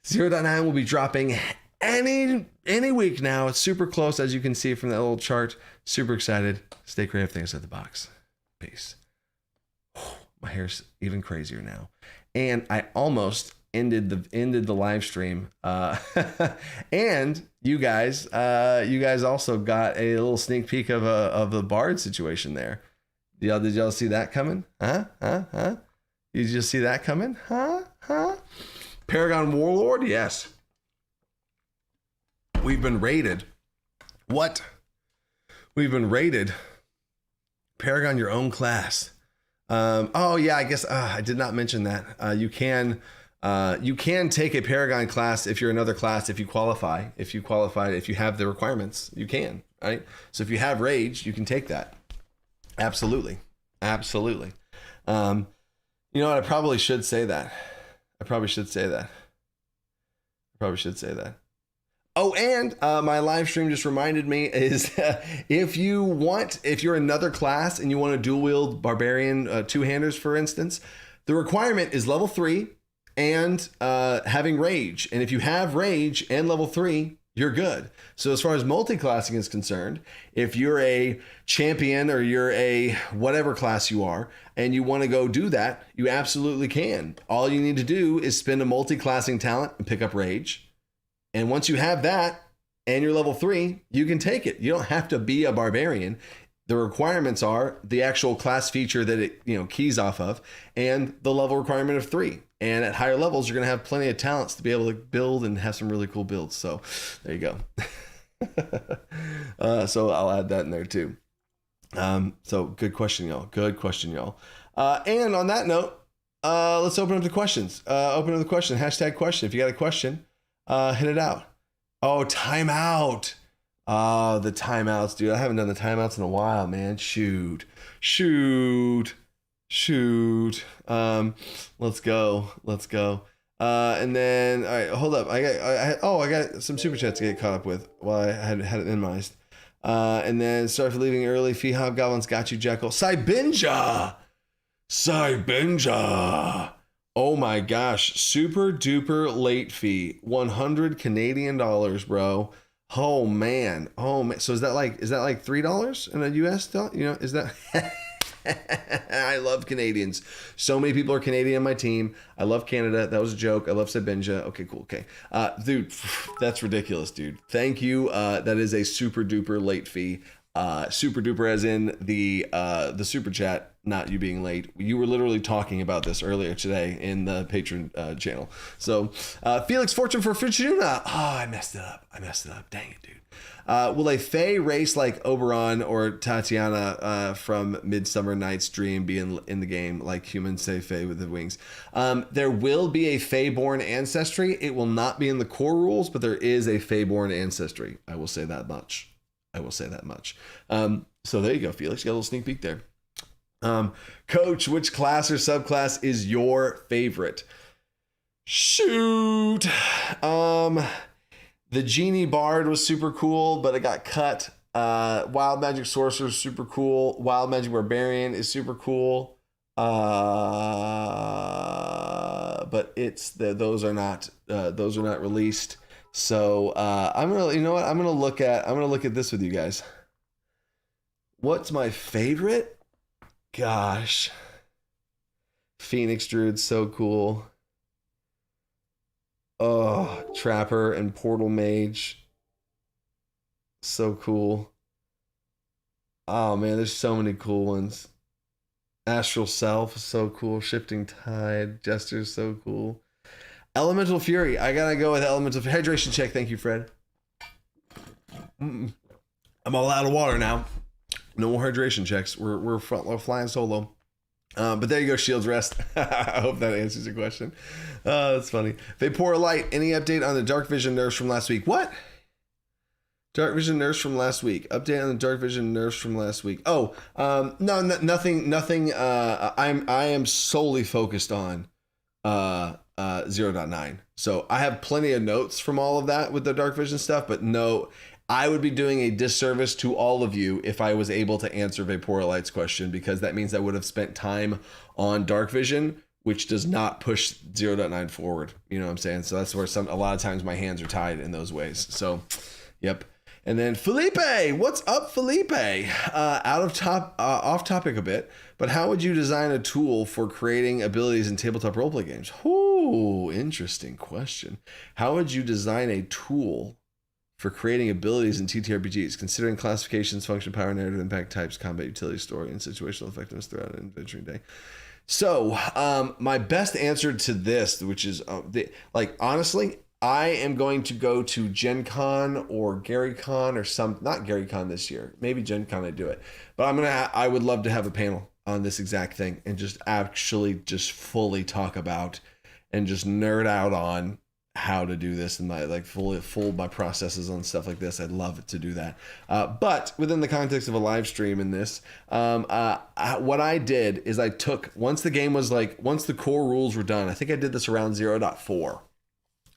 0.9 will be dropping any week now. It's super close, as you can see from that little chart. Super excited. Stay creative. Things at the box. Peace. My hair's even crazier now, and I almost ended the live stream. And you guys also got a little sneak peek of the bard situation there. Did y'all see that coming? Huh? You just see that coming? Huh? Paragon Warlord? Yes. We've been raided. What? We've been raided. Paragon, your own class. Oh yeah, I guess I did not mention that. You can take a Paragon class if you're another class, if you qualify. If you have the requirements, you can, right? So if you have Rage, you can take that. Absolutely. You know what? I probably should say that. Oh, and my live stream just reminded me is if you're another class and you want to dual wield barbarian two-handers, for instance, the requirement is level 3 and having Rage. And if you have Rage and level 3, you're good. So as far as multi-classing is concerned, if you're a champion or you're a whatever class you are, and you want to go do that, you absolutely can. All you need to do is spend a multi-classing talent and pick up Rage. And once you have that and you're level 3, you can take it. You don't have to be a barbarian. The requirements are the actual class feature that it, keys off of, and the level requirement of 3. And at higher levels, you're going to have plenty of talents to be able to build and have some really cool builds. So there you go. So I'll add that in there too. So good question, y'all. Good question, y'all. And on that note, let's open up the questions. Open up the question, hashtag question. If you got a question, hit it out. Oh, timeout. Oh, the timeouts, dude. I haven't done the timeouts in a while, man. Shoot. Let's go. And then, all right, hold up. I got some super chats to get caught up with while I had it minimized. And then sorry for leaving early. Fee Hobgoblins got you, Jekyll. Cybinja. Oh my gosh. Super duper late fee. 100 Canadian dollars, bro. Oh man. So is that like $3 in a US dollar? Is that I love Canadians. So many people are Canadian on my team. I love Canada. That was a joke. I love Sabinja. Okay, cool. Okay. Dude, that's ridiculous, dude. Thank you. That is a super duper late fee. Super duper as in the super chat, not you being late. You were literally talking about this earlier today in the patron channel. So Felix Fortune for Fortuna. Oh, I messed it up. Dang it, dude. Will a Fae race like Oberon or Tatiana from Midsummer Night's Dream be in the game like humans say Fae with the wings? There will be a Fae-born ancestry. It will not be in the core rules, but there is a Fae-born ancestry. I will say that much. So there you go, Felix. You got a little sneak peek there. Coach, which class or subclass is your favorite? Shoot. The Genie Bard was super cool, but it got cut. Wild Magic Sorcerer is super cool. Wild Magic Barbarian is super cool. But those are not released. So I'm gonna look at this with you guys. What's my favorite? Gosh, Phoenix Druid's so cool. Oh, Trapper and Portal Mage, so cool. Oh man, there's so many cool ones. Astral Self is so cool. Shifting Tide, Jester's so cool. Elemental Fury. I gotta go with Elemental Hydration check. Thank you, Fred. I'm all out of water now. No more hydration checks. We're flying solo. But there you go, Shields Rest. I hope that answers your question. That's funny. Vapor Light. Any update on the Dark Vision nerfs from last week? What? Dark Vision nerfs from last week. Update on the Dark Vision nerfs from last week. Oh, no, nothing. I am solely focused on 0.9. So I have plenty of notes from all of that with the Dark Vision stuff, but no, I would be doing a disservice to all of you if I was able to answer Vapor Light's question, because that means I would have spent time on Dark Vision, which does not push 0.9 forward. You know what I'm saying? So that's where a lot of times my hands are tied in those ways. So, yep. And then Felipe, what's up, Felipe? Off topic a bit, but how would you design a tool for creating abilities in tabletop roleplay games? Ooh, interesting question. How would you design a tool for creating abilities in TTRPGs, considering classifications, function, power, narrative, impact, types, combat, utility, story, and situational effectiveness throughout an adventuring day? So, my best answer to this, which is honestly, I am going to go to Gen Con or Gary Con or not Gary Con this year. Maybe Gen Con I do it. But I would love to have a panel on this exact thing and just actually just fully talk about and just nerd out on how to do this and my full my processes on stuff like this. I'd love to do that. But within the context of a live stream in this, what I did is I took, once the core rules were done, I think I did this around 0.4.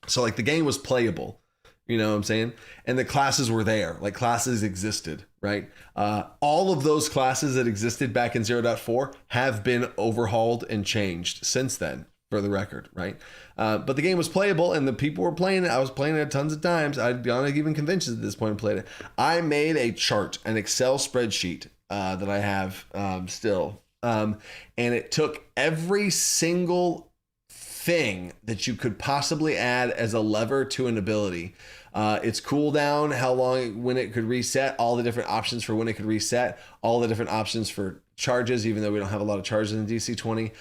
So the game was playable, you know what I'm saying? And the classes were there, classes existed, right? All of those classes that existed back in 0.4 have been overhauled and changed since then, for the record, right? But the game was playable and the people were playing it. I was playing it tons of times. I'd gone to even conventions at this point and played it. I made a chart, an Excel spreadsheet that I have still. And it took every single thing that you could possibly add as a lever to an ability. Its cooldown, how long, when it could reset, all the different options for when it could reset, all the different options for charges, even though we don't have a lot of charges in DC20,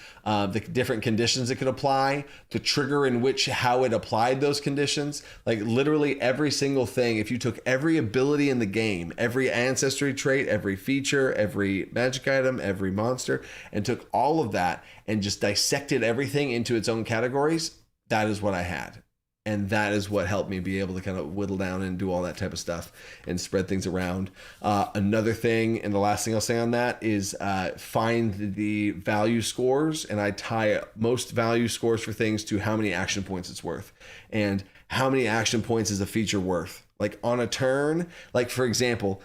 the different conditions it could apply, the trigger in which, how it applied those conditions, like literally every single thing. If you took every ability in the game, every ancestry trait, every feature, every magic item, every monster, and took all of that and just dissected everything into its own categories, that is what I had. And that is what helped me be able to kind of whittle down and do all that type of stuff and spread things around. Another thing, and the last thing I'll say on that is find the value scores, and I tie most value scores for things to how many action points it's worth. And how many action points is a feature worth? Like on a turn, like for example,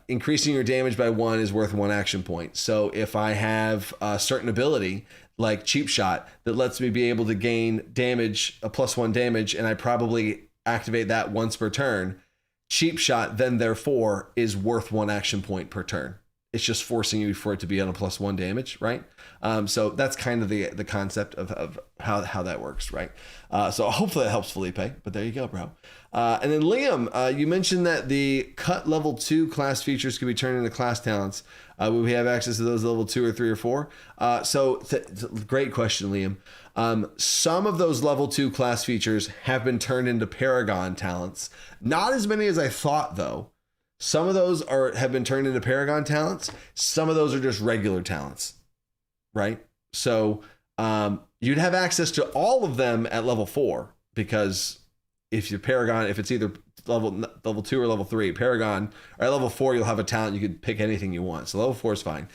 increasing your damage by 1 is worth 1 action point. So if I have a certain ability like Cheap Shot that lets me be able to gain damage, a +1 damage, and I probably activate that once per turn, Cheap Shot then therefore is worth 1 action point per turn. It's just forcing you for it to be on a +1 damage, right? So that's kind of the concept of how that works, right? So hopefully that helps, Felipe, but there you go, bro. And then Liam, you mentioned that the cut level 2 class features can be turned into class talents. Will we have access to those level 2 or 3 or 4? Great question, Liam. Some of those level 2 class features have been turned into Paragon talents. Not as many as I thought, though. Some of those have been turned into Paragon talents. Some of those are just regular talents, right? So you'd have access to all of them at level 4, because if you're Paragon, if it's either level 2 or level 3, Paragon, or at level 4, you'll have a talent. You could pick anything you want. So level 4 is fine.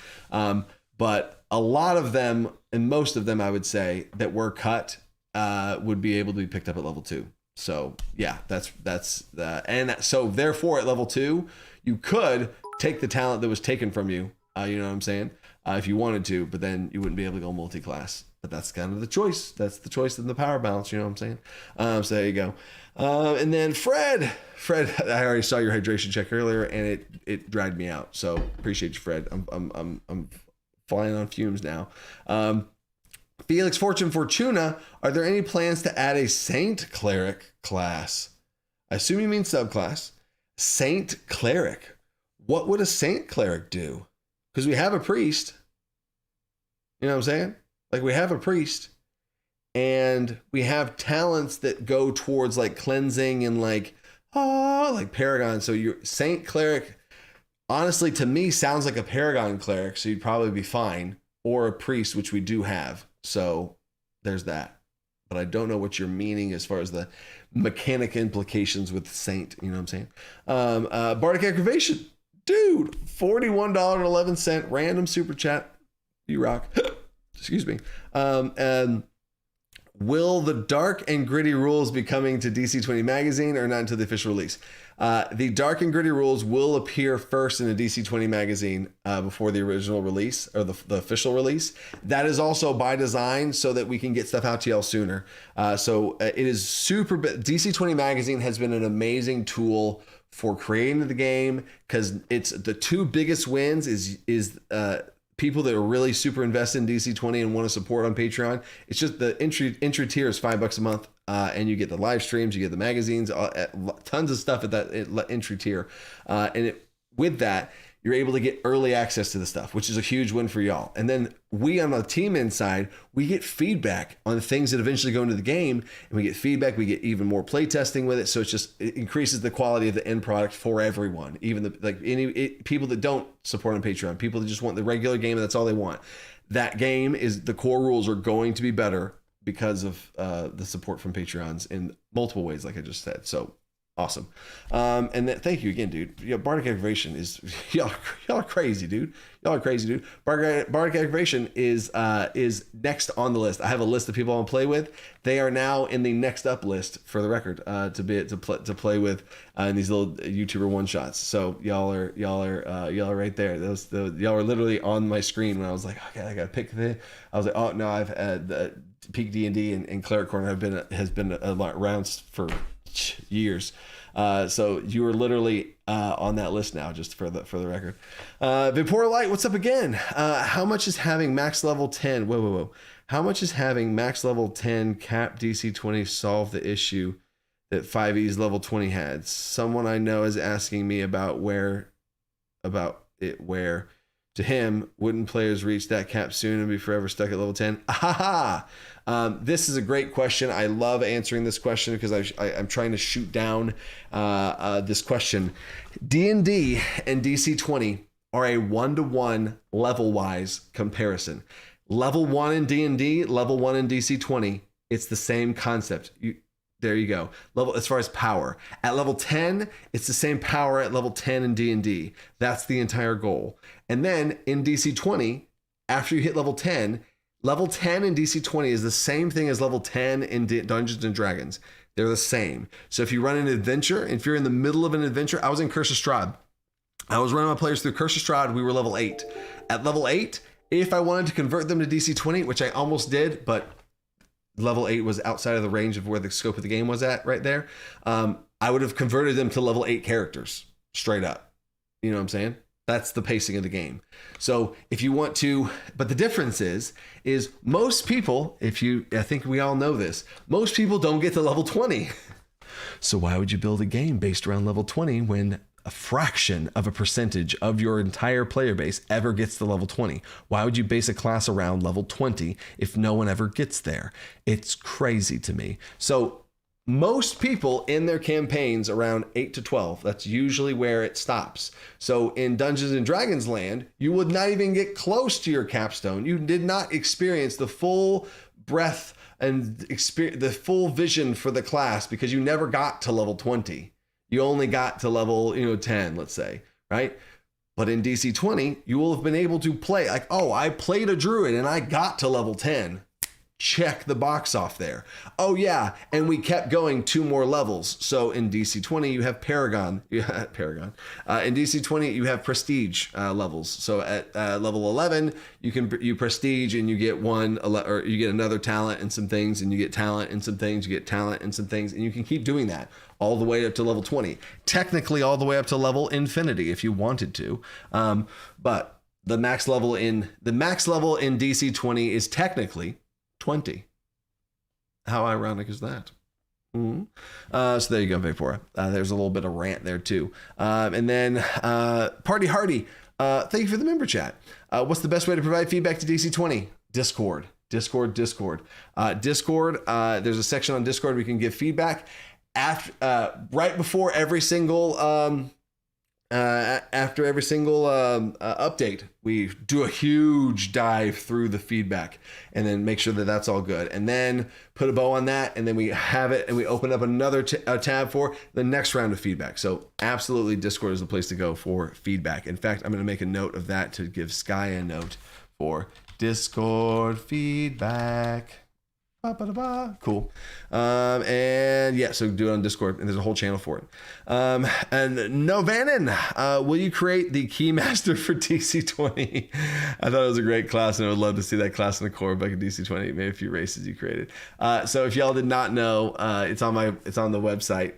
But a lot of them, and most of them, I would say, that were cut would be able to be picked up at level 2. So yeah, and so therefore at level 2, you could take the talent that was taken from you. You know what I'm saying? If you wanted to, but then you wouldn't be able to go multi-class. But that's kind of the choice. That's the choice in the power balance. You know what I'm saying? So there you go. And then Fred, I already saw your hydration check earlier, and it dried me out. So appreciate you, Fred. I'm flying on fumes now. Felix Fortuna, are there any plans to add a Saint Cleric class? I assume you mean subclass. Saint Cleric. What would a Saint Cleric do? Because we have a priest. You know what I'm saying? Like, we have a priest, and we have talents that go towards like cleansing and like Paragon. So your Saint Cleric, honestly, to me, sounds like a Paragon Cleric. So you'd probably be fine, or a priest, which we do have. So there's that. But I don't know what you're meaning as far as the mechanic implications with Saint. You know what I'm saying? Bardic Aggravation. Dude, $41.11 random super chat. You rock. Excuse me. And will the dark and gritty rules be coming to DC20 magazine, or not until the official release? The dark and gritty rules will appear first in the DC20 magazine before the original release, or the official release. That is also by design so that we can get stuff out to y'all sooner. So it is super. DC20 magazine has been an amazing tool for creating the game, because it's the 2 biggest wins is people that are really super invested in DC20 and want to support on Patreon. It's just the entry tier is $5 a month, and you get the live streams, you get the magazines, tons of stuff at that entry tier, and with that, you're able to get early access to the stuff, which is a huge win for y'all. And then we, on the team inside, we get feedback on the things that eventually go into the game, and we get feedback. We get even more play testing with it, so it increases the quality of the end product for everyone, even people that don't support on Patreon, people that just want the regular game and that's all they want. That game is, the core rules are going to be better because of the support from Patreons in multiple ways, like I just said. So awesome. And thank you again, dude. Bardic Aggravation is, y'all are crazy, dude. Y'all are crazy, dude. Bardic Aggravation is next on the list. I have a list of people I want to play with. They are now in the next up list, for the record, to play with in these little YouTuber one shots. So y'all are right there. Y'all are literally on my screen when I was like, okay, I gotta pick the. I was like, oh no, I've had Peak D&D and Cleric Corner has been around for years. So you are literally on that list now, just for the record. Vapor Light, what's up again? How much is having max level 10? Whoa. How much is having max level 10 cap DC20 solve the issue that 5E's level 20 had? Someone I know is asking me about where to him, wouldn't players reach that cap soon and be forever stuck at level 10? Aha! This is a great question. I love answering this question because I'm trying to shoot down this question. D&D and DC20 are a 1-to-1 level-wise comparison. Level 1 in D&D, level 1 in DC20, it's the same concept. There you go. Level as far as power. At level 10, it's the same power at level 10 in D&D. That's the entire goal. And then in DC20, after you hit level 10 in DC20 is the same thing as level 10 in Dungeons and Dragons. They're the same. So if you run an adventure, if you're in the middle of an adventure, I was in Curse of Strahd. I was running my players through Curse of Strahd. We were level 8. At level 8, if I wanted to convert them to DC20, which I almost did, but level 8 was outside of the range of where the scope of the game was at right there, I would have converted them to level 8 characters straight up. You know what I'm saying? That's the pacing of the game. So if you want to, but the difference is most people, I think we all know this, most people don't get to level 20. So why would you build a game based around level 20 when a fraction of a percentage of your entire player base ever gets to level 20? Why would you base a class around level 20 if no one ever gets there? It's crazy to me. So most people in their campaigns around 8 to 12, that's usually where it stops. So in Dungeons and Dragons land, you would not even get close to your capstone. You did not experience the full breadth and the full vision for the class because you never got to level 20. You only got to level 10, let's say, right? But in DC20, you will have been able to play like, oh, I played a druid and I got to level 10. Check the box off there. Oh yeah, and we kept going 2 more levels. So in DC20 you have Paragon. In DC20 you have prestige levels. So at level 11 you prestige and you get or you get another talent and some things, and you get talent and some things, you get talent and some things, and you can keep doing that all the way up to level 20. Technically all the way up to level infinity if you wanted to. But the max level in DC20 is technically 20. How ironic is that? Mm-hmm. So there you go, Vapora. There's a little bit of rant there too. And then Party Hardy, thank you for the member chat. What's the best way to provide feedback to DC20? Discord. Discord. There's a section on Discord where you can give feedback. Right before every single update, we do a huge dive through the feedback and then make sure that that's all good, and then put a bow on that, and then we have it and we open up another tab for the next round of feedback. So absolutely, Discord is the place to go for feedback. In fact, I'm going to make a note of that to give Sky a note for Discord feedback. Cool. And yeah, so do it on Discord, and there's a whole channel for it. And Novanen, will you create the Keymaster for DC20? I thought it was a great class, and I would love to see that class in the core back in DC20, maybe a few races you created. So if y'all did not know, it's on the website.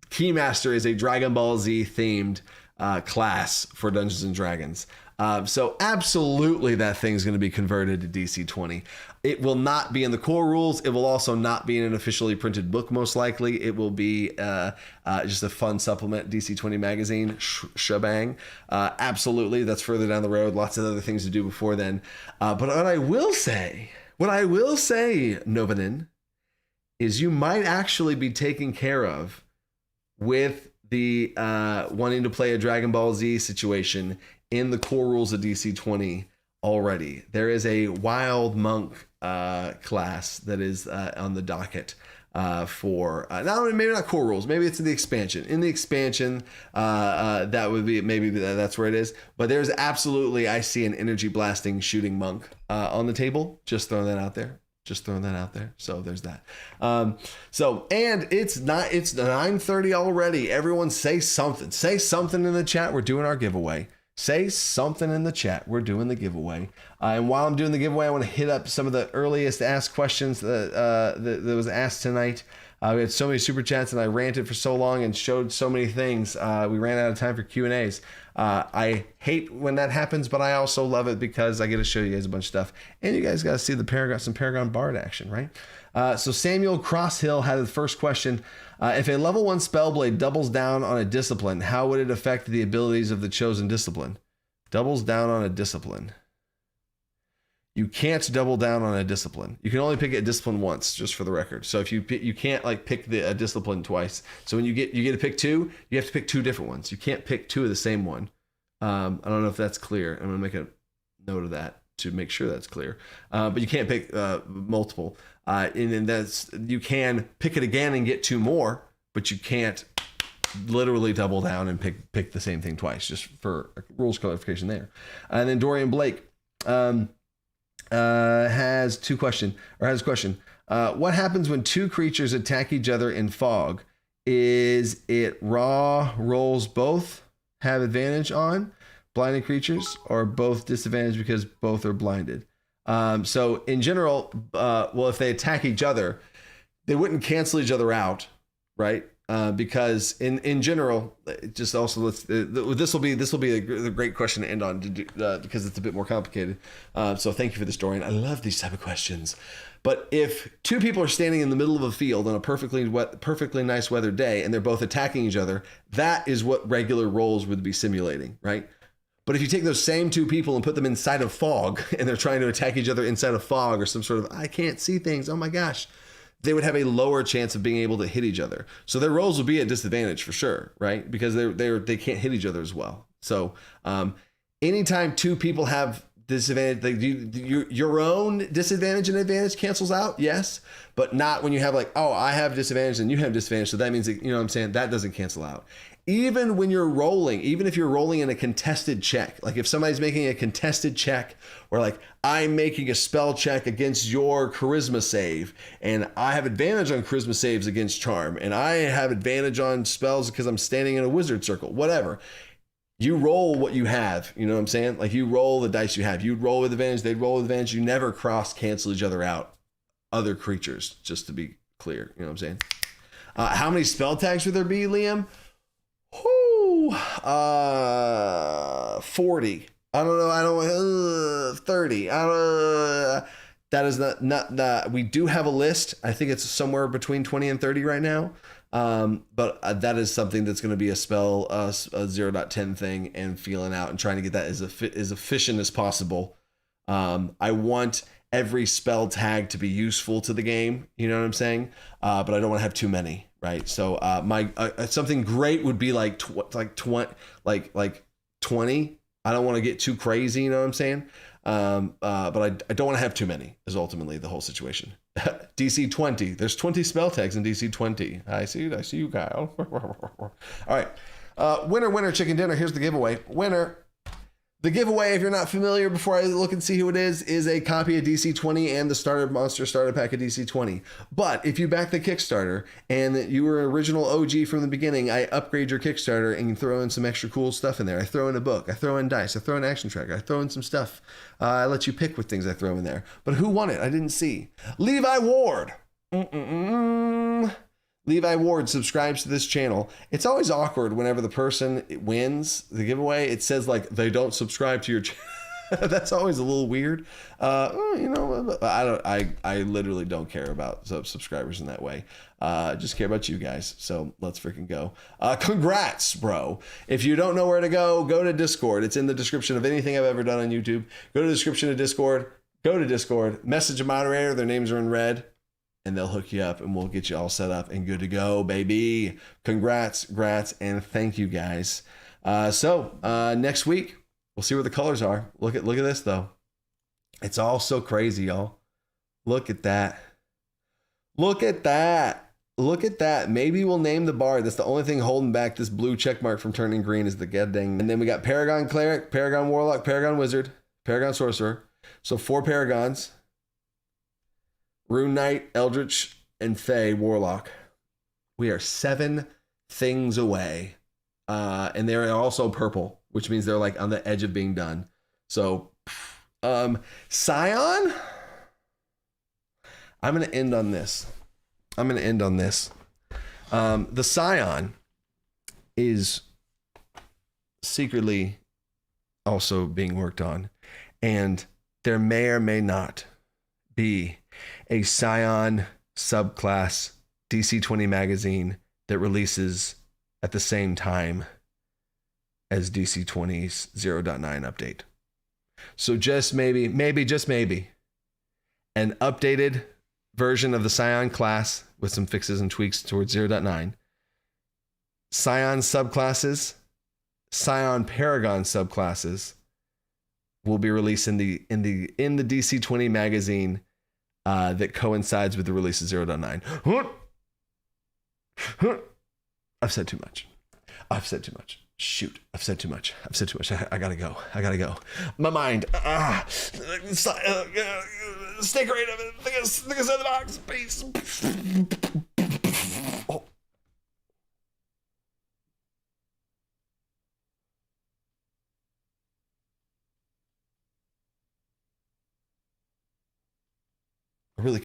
Keymaster is a Dragon Ball Z themed class for Dungeons and Dragons. So absolutely that thing's going to be converted to DC20. It will not be in the core rules. It will also not be in an officially printed book, most likely. It will be just a fun supplement, DC20 magazine, shebang. Absolutely, that's further down the road. Lots of other things to do before then. But what I will say, Novanin, is you might actually be taken care of with the wanting to play a Dragon Ball Z situation in the core rules of DC20 already. There is a Wild Monk class that is on the docket for maybe not core rules, maybe it's in the expansion. In the expansion, that would be, maybe that's where it is. But there's absolutely, I see an energy blasting shooting monk on the table. Just throwing that out there. So there's that. And it's 9:30 already. Everyone say something in the chat. We're doing our giveaway. say something in the chat. We're doing the giveaway. And while I'm doing the giveaway, I want to hit up some of the earliest asked questions that was asked tonight. We had so many super chats and I ranted for so long and showed so many things. We ran out of time for Q&As. I hate when that happens, but I also love it because I get to show you guys a bunch of stuff. And you guys got to see some Paragon Bard action, right? So Samuel Crosshill had the first question. If a level 1 Spellblade doubles down on a discipline, how would it affect the abilities of the chosen discipline? Doubles down on a discipline. You can't double down on a discipline. You can only pick a discipline once, just for the record. So if you can't like pick a discipline twice. So when you get to pick 2, you have to pick 2 different ones. You can't pick 2 of the same one. I don't know if that's clear. I'm gonna make a note of that to make sure that's clear. But you can't pick multiple. And that's, you can pick it again and get 2 more, but you can't literally double down and pick the same thing twice, just for rules clarification there. And then Dorian Blake has a question. What happens when 2 creatures attack each other in fog? Is it raw rolls both have advantage on blinded creatures, or both disadvantage because both are blinded? So in general, if they attack each other, they wouldn't cancel each other out, right? Because in general, just also this will be a great question to end on because it's a bit more complicated. So thank you for this, Dorian. I love these type of questions. But if 2 people are standing in the middle of a field on a perfectly nice weather day and they're both attacking each other, that is what regular rolls would be simulating, right? But if you take those same 2 people and put them inside of fog and they're trying to attack each other inside of fog or some sort of I can't see things, oh my gosh, they would have a lower chance of being able to hit each other. So their rolls would be at disadvantage for sure, right? Because they can't hit each other as well. So anytime 2 people have disadvantage, your own disadvantage and advantage cancels out, yes, but not when you have like, oh, I have disadvantage and you have disadvantage, so that means that, you know what I'm saying, that doesn't cancel out. Even when you're rolling, even if you're rolling in a contested check, like if somebody's making a contested check or like I'm making a spell check against your charisma save and I have advantage on charisma saves against charm and I have advantage on spells because I'm standing in a wizard circle, whatever. You roll what you have, you know what I'm saying? Like you roll the dice you have. You'd roll with advantage, they'd roll with advantage. You never cross cancel each other out, other creatures, just to be clear, you know what I'm saying? How many spell tags would there be, Liam? 40. I don't know. 30. That is not. We do have a list. I think it's somewhere between 20 and 30 right now. But that is something that's going to be a spell, a 0.10 thing, and feeling out and trying to get that as efficient as possible. I want every spell tag to be useful to the game. You know what I'm saying? But I don't want to have too many. Right. So my something great would be like 20. I don't want to get too crazy. You know what I'm saying? But I don't want to have too many is ultimately the whole situation. DC20. There's 20 spell tags in DC20. I see you, Kyle. All right. Winner, chicken dinner. Here's the giveaway. Winner. The giveaway, if you're not familiar, before I look and see who it is a copy of DC20 and the Monster Starter Pack of DC20. But if you back the Kickstarter and you were an original OG from the beginning, I upgrade your Kickstarter and you throw in some extra cool stuff in there. I throw in a book, I throw in dice, I throw in action tracker, I throw in some stuff. I let you pick what things I throw in there. But who won it? I didn't see. Levi Ward. Levi Ward subscribes to this channel. It's always awkward whenever the person wins the giveaway. It says like they don't subscribe to your channel. That's always a little weird. I literally don't care about subscribers in that way. I just care about you guys. So let's freaking go. Congrats, bro. If you don't know where to go to Discord. It's in the description of anything I've ever done on YouTube. Go to the description of Discord. Go to Discord. Message a moderator. Their names are in red. And they'll hook you up and we'll get you all set up and good to go, baby. Congrats, and thank you guys. So next week, we'll see where the colors are. Look at this though. It's all so crazy, y'all. Look at that. Look at that. Look at that. Maybe we'll name the bard. That's the only thing holding back this blue check mark from turning green is the goddamn. And then we got Paragon Cleric, Paragon Warlock, Paragon Wizard, Paragon Sorcerer. So 4 Paragons. Rune Knight, Eldritch, and Fey Warlock. We are 7 things away. And they're also purple. which means they're like on the edge of being done. So, Scion. I'm going to end on this. The Scion is secretly also being worked on, and there may or may not be a Scion subclass DC20 magazine that releases at the same time as DC20's 0.9 update. So just maybe, just maybe, an updated version of the Scion class with some fixes and tweaks towards 0.9. Scion subclasses, Scion Paragon subclasses will be released in the DC20 magazine that coincides with the release of 0.9. I've said too much. Shoot, I've said too much. I gotta go. My mind. Stay creative. Think outside the box. Peace.